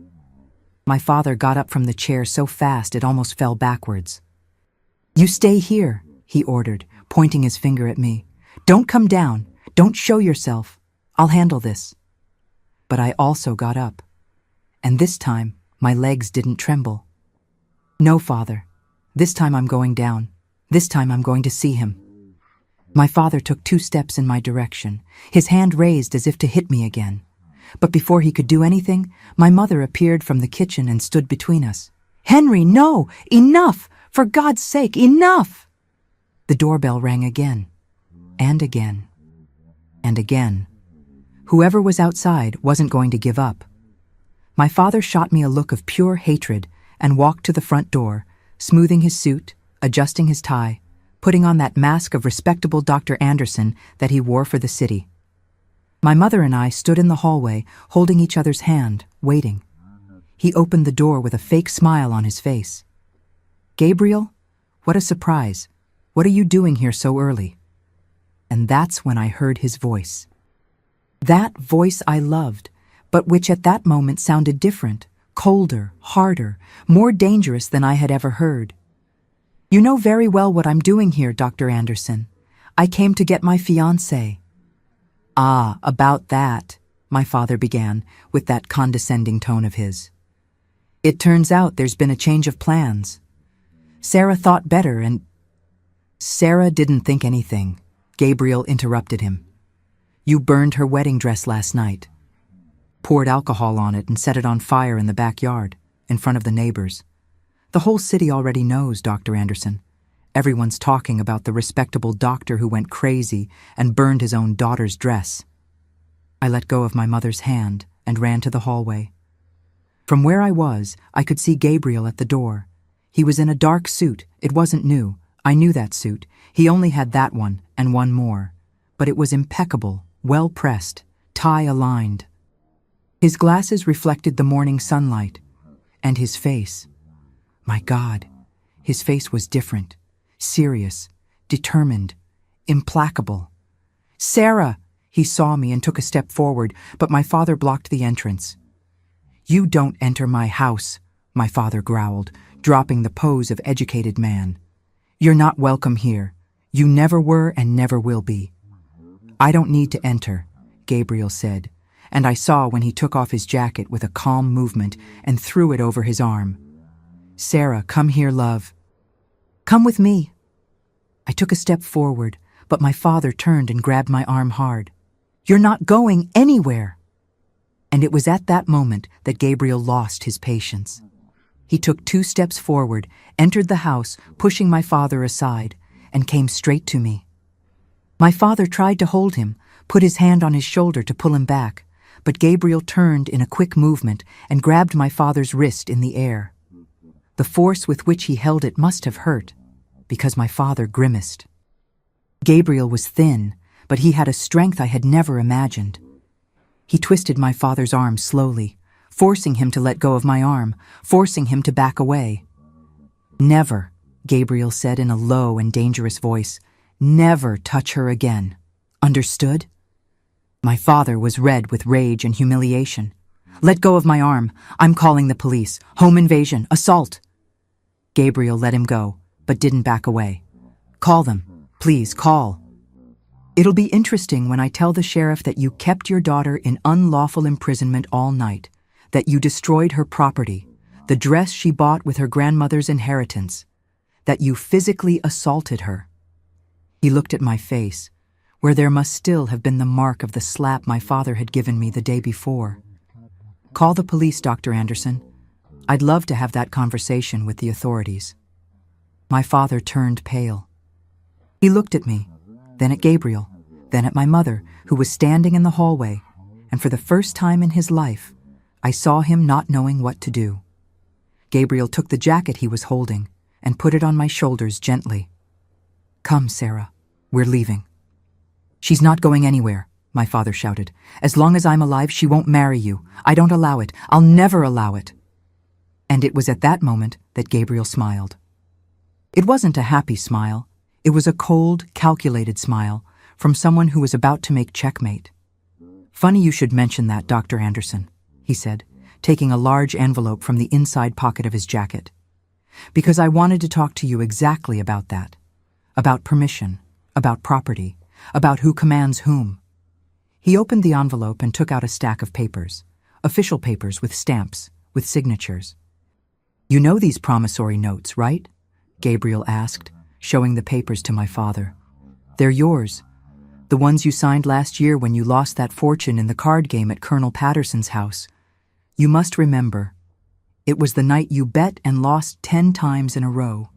S1: My father got up from the chair so fast it almost fell backwards. "You stay here," he ordered, pointing his finger at me. "Don't come down. Don't show yourself. I'll handle this." But I also got up. And this time, my legs didn't tremble. "No, Father. This time I'm going down. This time I'm going to see him." My father took 2 steps in my direction, his hand raised as if to hit me again. But before he could do anything, my mother appeared from the kitchen and stood between us. "Henry, no! Enough! For God's sake, enough!" The doorbell rang again, and again, and again. Whoever was outside wasn't going to give up. My father shot me a look of pure hatred and walked to the front door, smoothing his suit, adjusting his tie, putting on that mask of respectable Dr. Anderson that he wore for the city. My mother and I stood in the hallway, holding each other's hand, waiting. He opened the door with a fake smile on his face. "Gabriel, what a surprise. What are you doing here so early?" And that's when I heard his voice. That voice I loved, but which at that moment sounded different, colder, harder, more dangerous than I had ever heard. "You know very well what I'm doing here, Dr. Anderson. I came to get my fiancé." "Ah, about that," my father began, with that condescending tone of his. "It turns out there's been a change of plans. Sarah thought better and—" "Sarah didn't think anything," Gabriel interrupted him. "You burned her wedding dress last night. Poured alcohol on it and set it on fire in the backyard, in front of the neighbors. The whole city already knows, Dr. Anderson. Everyone's talking about the respectable doctor who went crazy and burned his own daughter's dress." I let go of my mother's hand and ran to the hallway. From where I was, I could see Gabriel at the door. He was in a dark suit. It wasn't new. I knew that suit. He only had that one and one more. But it was impeccable, well pressed, tie aligned. His glasses reflected the morning sunlight. And his face. My God, his face was different. Serious, determined, implacable. "Sarah!" He saw me and took a step forward, but my father blocked the entrance. "You don't enter my house," my father growled, dropping the pose of educated man. "You're not welcome here. You never were and never will be." "I don't need to enter," Gabriel said, and I saw when he took off his jacket with a calm movement and threw it over his arm. "Sarah, come here, love." "Come with me." I took a step forward, but my father turned and grabbed my arm hard. "You're not going anywhere." And it was at that moment that Gabriel lost his patience. He took 2 steps forward, entered the house, pushing my father aside, and came straight to me. My father tried to hold him, put his hand on his shoulder to pull him back, but Gabriel turned in a quick movement and grabbed my father's wrist in the air. The force with which he held it must have hurt, because my father grimaced. Gabriel was thin, but he had a strength I had never imagined. He twisted my father's arm slowly, forcing him to let go of my arm, forcing him to back away. "Never," Gabriel said in a low and dangerous voice, "never touch her again. Understood?" My father was red with rage and humiliation. "Let go of my arm. I'm calling the police. Home invasion. Assault." Gabriel let him go, but didn't back away. "Call them. Please, call. It'll be interesting when I tell the sheriff that you kept your daughter in unlawful imprisonment all night, that you destroyed her property, the dress she bought with her grandmother's inheritance, that you physically assaulted her." He looked at my face, where there must still have been the mark of the slap my father had given me the day before. "Call the police, Dr. Anderson. I'd love to have that conversation with the authorities." My father turned pale. He looked at me, then at Gabriel, then at my mother, who was standing in the hallway, and for the first time in his life, I saw him not knowing what to do. Gabriel took the jacket he was holding and put it on my shoulders gently. "Come, Sarah, we're leaving." "She's not going anywhere," my father shouted. "As long as I'm alive, she won't marry you. I don't allow it. I'll never allow it." And it was at that moment that Gabriel smiled. It wasn't a happy smile. It was a cold, calculated smile, from someone who was about to make checkmate. Funny you should mention that, Dr. Anderson, he said, taking a large envelope from the inside pocket of his jacket. Because I wanted to talk to you exactly about that. About permission, about property, about who commands whom. He opened the envelope and took out a stack of papers, official papers with stamps, with signatures. You know these promissory notes, right? Gabriel asked, showing the papers to my father. They're yours. The ones you signed last year when you lost that fortune in the card game at Colonel Patterson's house. You must remember, it was the night you bet and lost 10 times in a row.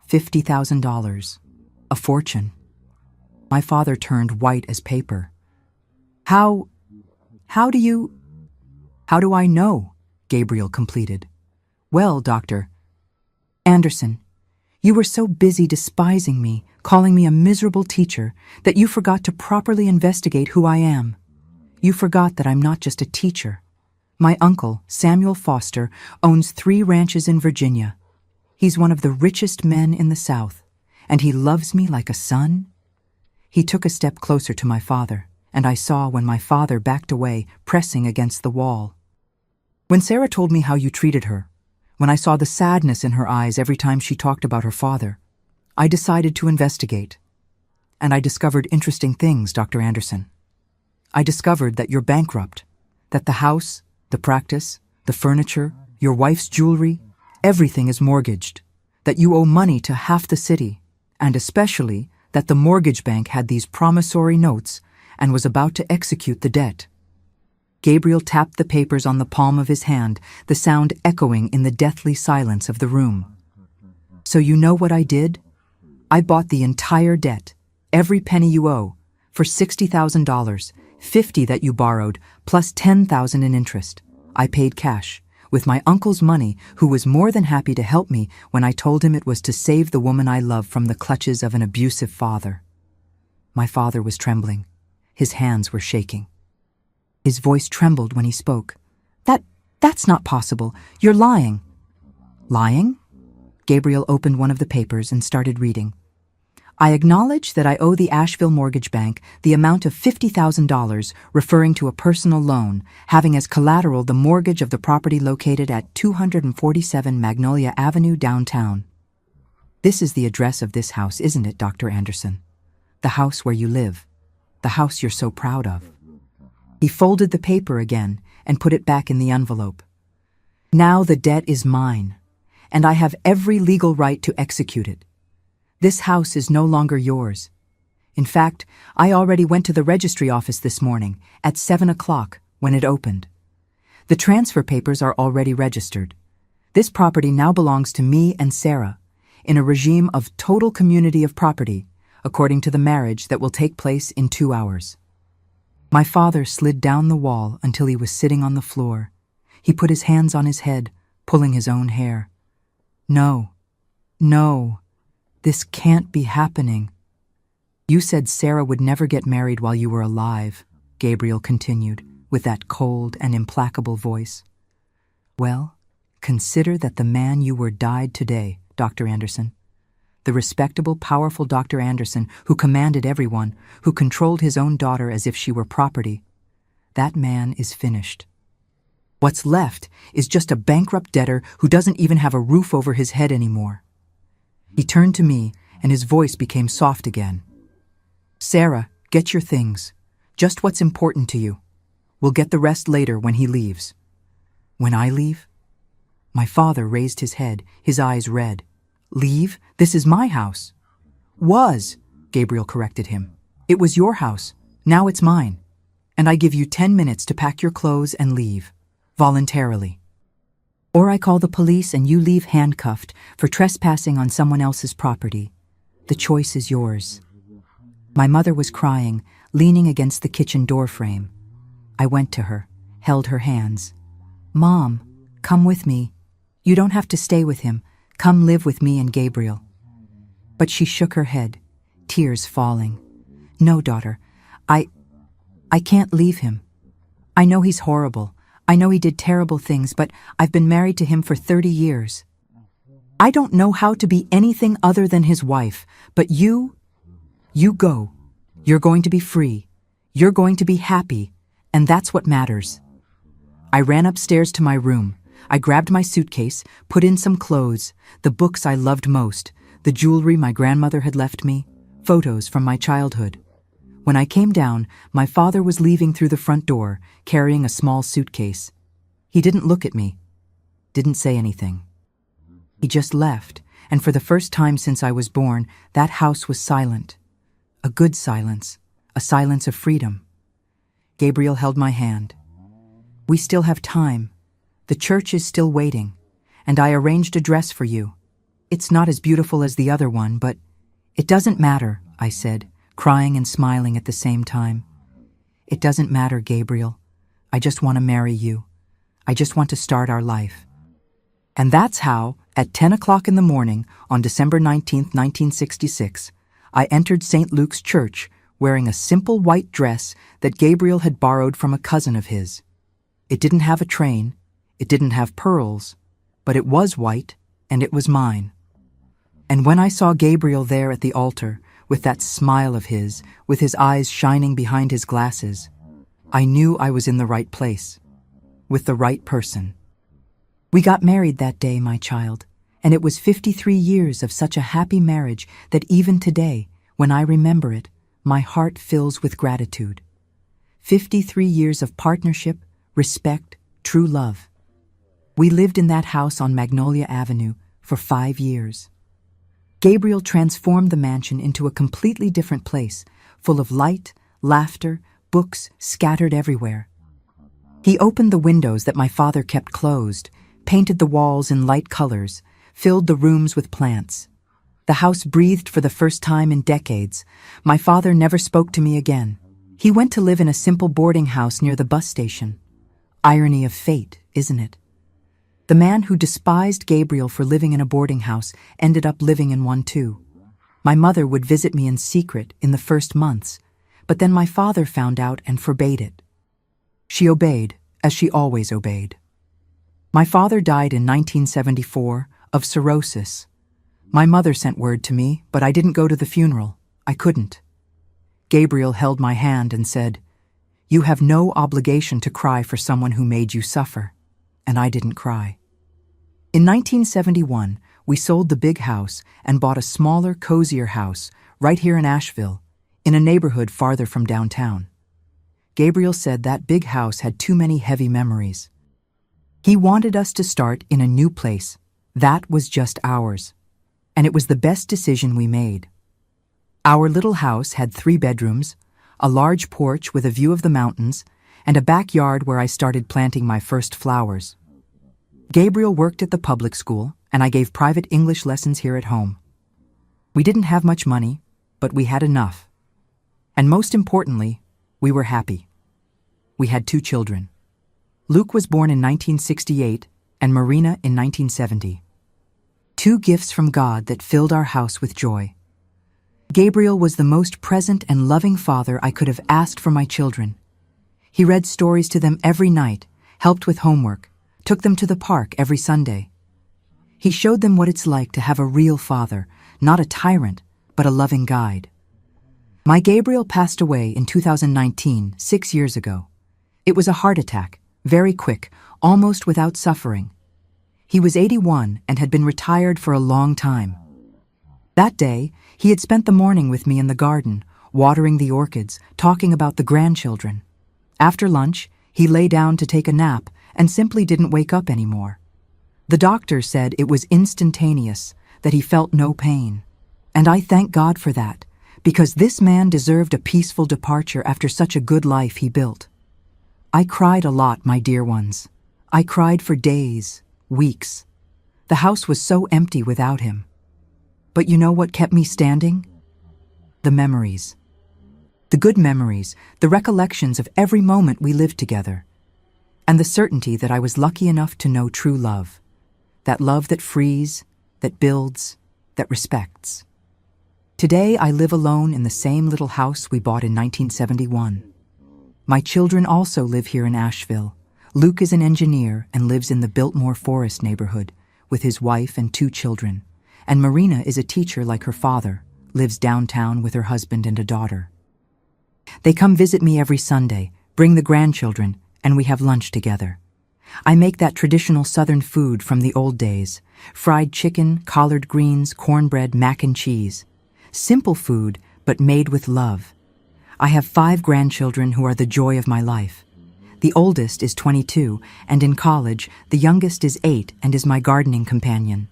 S1: $50,000. A fortune. My father turned white as paper. How do I know? Gabriel completed. Well, Dr. Anderson, you were so busy despising me, calling me a miserable teacher, that you forgot to properly investigate who I am. You forgot that I'm not just a teacher. My uncle, Samuel Foster, owns 3 ranches in Virginia. He's one of the richest men in the South, and he loves me like a son. He took a step closer to my father, and I saw when my father backed away, pressing against the wall. When Sarah told me how you treated her, when I saw the sadness in her eyes every time she talked about her father, I decided to investigate. And I discovered interesting things, Dr. Anderson. I discovered that you're bankrupt, that the house, the practice, the furniture, your wife's jewelry, everything is mortgaged, that you owe money to half the city, and especially that the mortgage bank had these promissory notes and was about to execute the debt. Gabriel tapped the papers on the palm of his hand, the sound echoing in the deathly silence of the room. So you know what I did? I bought the entire debt, every penny you owe, for $60,000, $50,000 that you borrowed, plus $10,000 in interest. I paid cash, with my uncle's money, who was more than happy to help me when I told him it was to save the woman I love from the clutches of an abusive father. My father was trembling. His hands were shaking. His voice trembled when he spoke. That's not possible. You're lying. Lying? Gabriel opened one of the papers and started reading. I acknowledge that I owe the Asheville Mortgage Bank the amount of $50,000, referring to a personal loan, having as collateral the mortgage of the property located at 247 Magnolia Avenue downtown. This is the address of this house, isn't it, Dr. Anderson? The house where you live. The house you're so proud of. He folded the paper again and put it back in the envelope. Now the debt is mine, and I have every legal right to execute it. This house is no longer yours. In fact, I already went to the registry office this morning at 7 o'clock when it opened. The transfer papers are already registered. This property now belongs to me and Sarah, in a regime of total community of property, according to the marriage that will take place in 2 hours. My father slid down the wall until he was sitting on the floor. He put his hands on his head, pulling his own hair. No, this can't be happening. You said Sarah would never get married while you were alive, Gabriel continued, with that cold and implacable voice. Well, consider that the man you were died today, Dr. Anderson. The respectable, powerful Dr. Anderson, who commanded everyone, who controlled his own daughter as if she were property. That man is finished. What's left is just a bankrupt debtor who doesn't even have a roof over his head anymore. He turned to me, and his voice became soft again. Sarah, get your things. Just what's important to you. We'll get the rest later when he leaves. When I leave? My father raised his head, his eyes red. Leave? This is my house. Was, Gabriel corrected him. It was your house. Now it's mine. And I give you 10 minutes to pack your clothes and leave. Voluntarily. Or I call the police and you leave handcuffed for trespassing on someone else's property. The choice is yours. My mother was crying, leaning against the kitchen door frame. I went to her, held her hands. Mom, come with me. You don't have to stay with him. Come live with me and Gabriel. But she shook her head, tears falling. No, daughter, I can't leave him. I know he's horrible. I know he did terrible things, but I've been married to him for 30 years. I don't know how to be anything other than his wife, but you go. You're going to be free. You're going to be happy, and that's what matters. I ran upstairs to my room. I grabbed my suitcase, put in some clothes, the books I loved most, the jewelry my grandmother had left me, photos from my childhood. When I came down, my father was leaving through the front door, carrying a small suitcase. He didn't look at me, didn't say anything. He just left, and for the first time since I was born, that house was silent. A good silence, a silence of freedom. Gabriel held my hand. We still have time. The church is still waiting, and I arranged a dress for you. It's not as beautiful as the other one, but it doesn't matter, I said, crying and smiling at the same time. It doesn't matter, Gabriel. I just want to marry you. I just want to start our life. And that's how, at 10 o'clock in the morning, on December 19th, 1966, I entered St. Luke's Church wearing a simple white dress that Gabriel had borrowed from a cousin of his. It didn't have a train, it didn't have pearls, but it was white, and it was mine. And when I saw Gabriel there at the altar, with that smile of his, with his eyes shining behind his glasses, I knew I was in the right place, with the right person. We got married that day, my child, and it was 53 years of such a happy marriage that even today, when I remember it, my heart fills with gratitude. 53 years of partnership, respect, true love. We lived in that house on Magnolia Avenue for 5 years. Gabriel transformed the mansion into a completely different place, full of light, laughter, books scattered everywhere. He opened the windows that my father kept closed, painted the walls in light colors, filled the rooms with plants. The house breathed for the first time in decades. My father never spoke to me again. He went to live in a simple boarding house near the bus station. Irony of fate, isn't it? The man who despised Gabriel for living in a boarding house ended up living in one too. My mother would visit me in secret in the first months, but then my father found out and forbade it. She obeyed, as she always obeyed. My father died in 1974 of cirrhosis. My mother sent word to me, but I didn't go to the funeral. I couldn't. Gabriel held my hand and said, "You have no obligation to cry for someone who made you suffer." And I didn't cry. In 1971, we sold the big house and bought a smaller, cozier house right here in Asheville, in a neighborhood farther from downtown. Gabriel said that big house had too many heavy memories. He wanted us to start in a new place. That was just ours. And it was the best decision we made. Our little house had 3 bedrooms, a large porch with a view of the mountains, and a backyard where I started planting my first flowers. Gabriel worked at the public school, and I gave private English lessons here at home. We didn't have much money, but we had enough. And most importantly, we were happy. We had 2 children. Luke was born in 1968 and Marina in 1970. 2 gifts from God that filled our house with joy. Gabriel was the most present and loving father I could have asked for my children. He read stories to them every night, helped with homework, took them to the park every Sunday. He showed them what it's like to have a real father, not a tyrant, but a loving guide. My Gabriel passed away in 2019, 6 years ago. It was a heart attack, very quick, almost without suffering. He was 81 and had been retired for a long time. That day, he had spent the morning with me in the garden, watering the orchids, talking about the grandchildren. After lunch, he lay down to take a nap and simply didn't wake up anymore. The doctor said it was instantaneous, that he felt no pain. And I thank God for that, because this man deserved a peaceful departure after such a good life he built. I cried a lot, my dear ones. I cried for days, weeks. The house was so empty without him. But you know what kept me standing? The memories. The good memories, the recollections of every moment we lived together, and the certainty that I was lucky enough to know true love, that love that frees, that builds, that respects. Today I live alone in the same little house we bought in 1971. My children also live here in Asheville. Luke is an engineer and lives in the Biltmore Forest neighborhood with his wife and 2 children, and Marina is a teacher like her father, lives downtown with her husband and a daughter. They come visit me every Sunday, bring the grandchildren, and we have lunch together. I make that traditional Southern food from the old days: fried chicken, collard greens, cornbread, mac and cheese. Simple food, but made with love. I have 5 grandchildren who are the joy of my life. The oldest is 22 and in college, the youngest is 8 and is my gardening companion.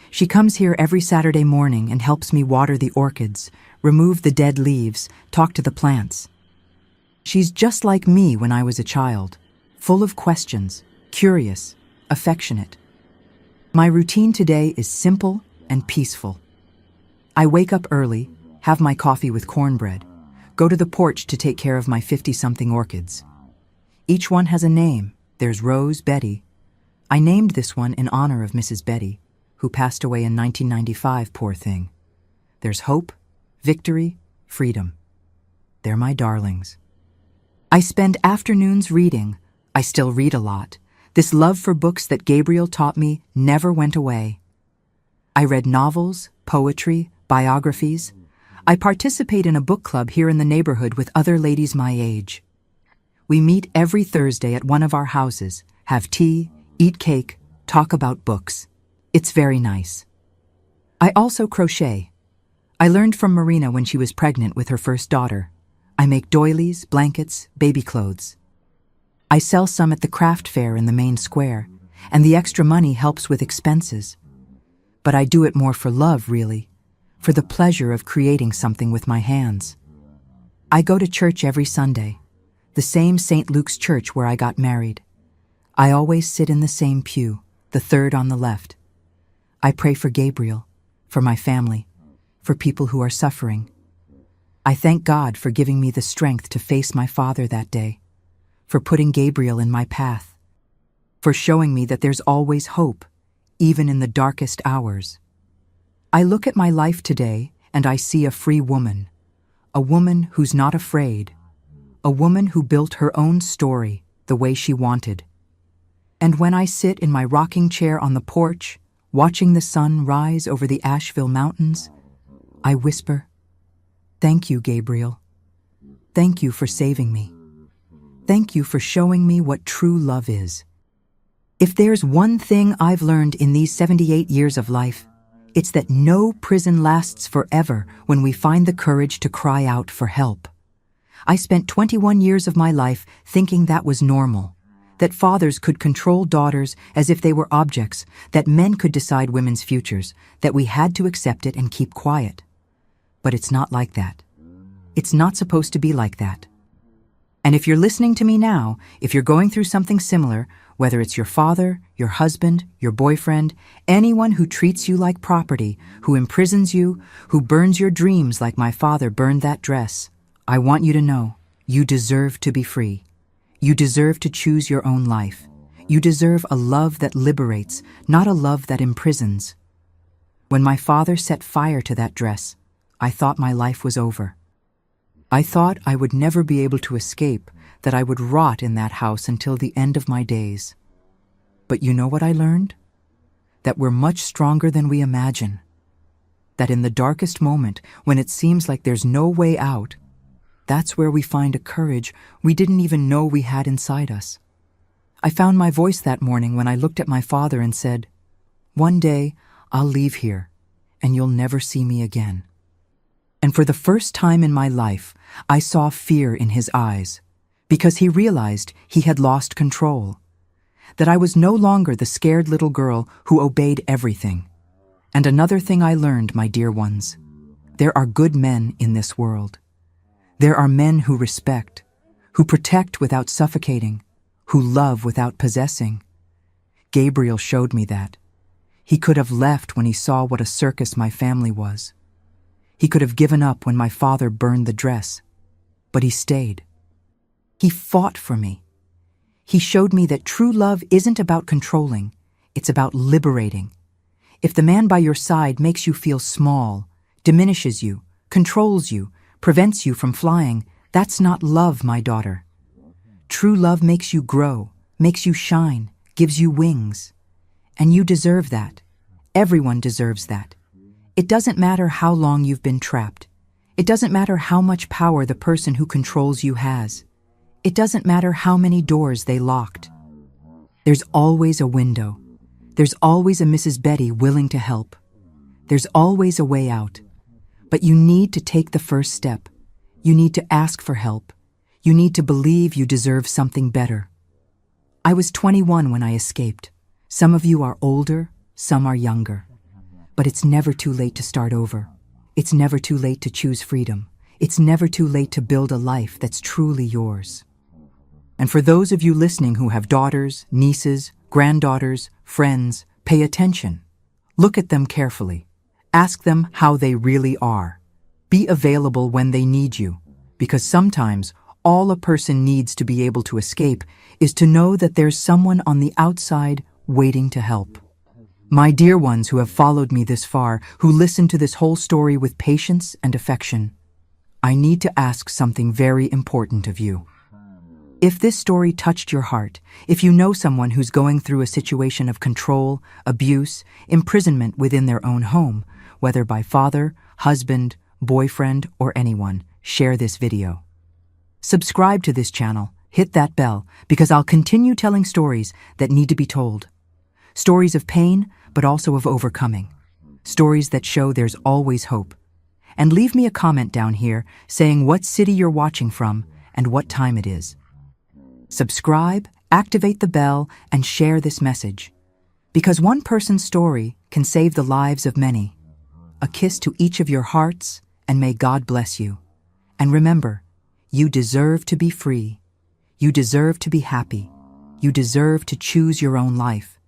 S1: She comes here every Saturday morning and helps me water the orchids, remove the dead leaves, talk to the plants. She's just like me when I was a child, full of questions, curious, affectionate. My routine today is simple and peaceful. I wake up early, have my coffee with cornbread, go to the porch to take care of my 50-something orchids. Each one has a name. There's Rose, Betty. I named this one in honor of Mrs. Betty, who passed away in 1995, poor thing. There's Hope, Victory, Freedom. They're my darlings. I spend afternoons reading. I still read a lot. This love for books that Gabriel taught me never went away. I read novels, poetry, biographies. I participate in a book club here in the neighborhood with other ladies my age. We meet every Thursday at one of our houses, have tea, eat cake, talk about books. It's very nice. I also crochet. I learned from Marina when she was pregnant with her first daughter. I make doilies, blankets, baby clothes. I sell some at the craft fair in the main square, and the extra money helps with expenses. But I do it more for love, really, for the pleasure of creating something with my hands. I go to church every Sunday, the same St. Luke's church where I got married. I always sit in the same pew, the third on the left. I pray for Gabriel, for my family, for people who are suffering. I thank God for giving me the strength to face my father that day, for putting Gabriel in my path, for showing me that there's always hope, even in the darkest hours. I look at my life today and I see a free woman, a woman who's not afraid, a woman who built her own story the way she wanted. And when I sit in my rocking chair on the porch, watching the sun rise over the Asheville Mountains, I whisper, "Thank you, Gabriel. Thank you for saving me. Thank you for showing me what true love is." If there's one thing I've learned in these 78 years of life, it's that no prison lasts forever when we find the courage to cry out for help. I spent 21 years of my life thinking that was normal, that fathers could control daughters as if they were objects, that men could decide women's futures, that we had to accept it and keep quiet. But it's not like that. It's not supposed to be like that. And if you're listening to me now, if you're going through something similar, whether it's your father, your husband, your boyfriend, anyone who treats you like property, who imprisons you, who burns your dreams like my father burned that dress, I want you to know, you deserve to be free. You deserve to choose your own life. You deserve a love that liberates, not a love that imprisons. When my father set fire to that dress, I thought my life was over. I thought I would never be able to escape, that I would rot in that house until the end of my days. But you know what I learned? That we're much stronger than we imagine. That in the darkest moment, when it seems like there's no way out, that's where we find a courage we didn't even know we had inside us. I found my voice that morning when I looked at my father and said, "One day, I'll leave here, and you'll never see me again." And for the first time in my life, I saw fear in his eyes, because he realized he had lost control, that I was no longer the scared little girl who obeyed everything. And another thing I learned, my dear ones, there are good men in this world. There are men who respect, who protect without suffocating, who love without possessing. Gabriel showed me that. He could have left when he saw what a circus my family was. He could have given up when my father burned the dress, but he stayed. He fought for me. He showed me that true love isn't about controlling, it's about liberating. If the man by your side makes you feel small, diminishes you, controls you, prevents you from flying, that's not love, my daughter. True love makes you grow, makes you shine, gives you wings. And you deserve that. Everyone deserves that. It doesn't matter how long you've been trapped. It doesn't matter how much power the person who controls you has. It doesn't matter how many doors they locked. There's always a window. There's always a Mrs. Betty willing to help. There's always a way out. But you need to take the first step. You need to ask for help. You need to believe you deserve something better. I was 21 when I escaped. Some of you are older, some are younger. But it's never too late to start over. It's never too late to choose freedom. It's never too late to build a life that's truly yours. And for those of you listening who have daughters, nieces, granddaughters, friends, pay attention. Look at them carefully. Ask them how they really are. Be available when they need you, because sometimes all a person needs to be able to escape is to know that there's someone on the outside waiting to help. My dear ones who have followed me this far, who listened to this whole story with patience and affection, I need to ask something very important of you. If this story touched your heart, if you know someone who's going through a situation of control, abuse, imprisonment within their own home, whether by father, husband, boyfriend, or anyone, share this video. Subscribe to this channel, hit that bell, because I'll continue telling stories that need to be told. Stories of pain, but also of overcoming. Stories that show there's always hope. And leave me a comment down here saying what city you're watching from and what time it is. Subscribe, activate the bell, and share this message. Because one person's story can save the lives of many. A kiss to each of your hearts, and may God bless you. And remember, you deserve to be free. You deserve to be happy. You deserve to choose your own life.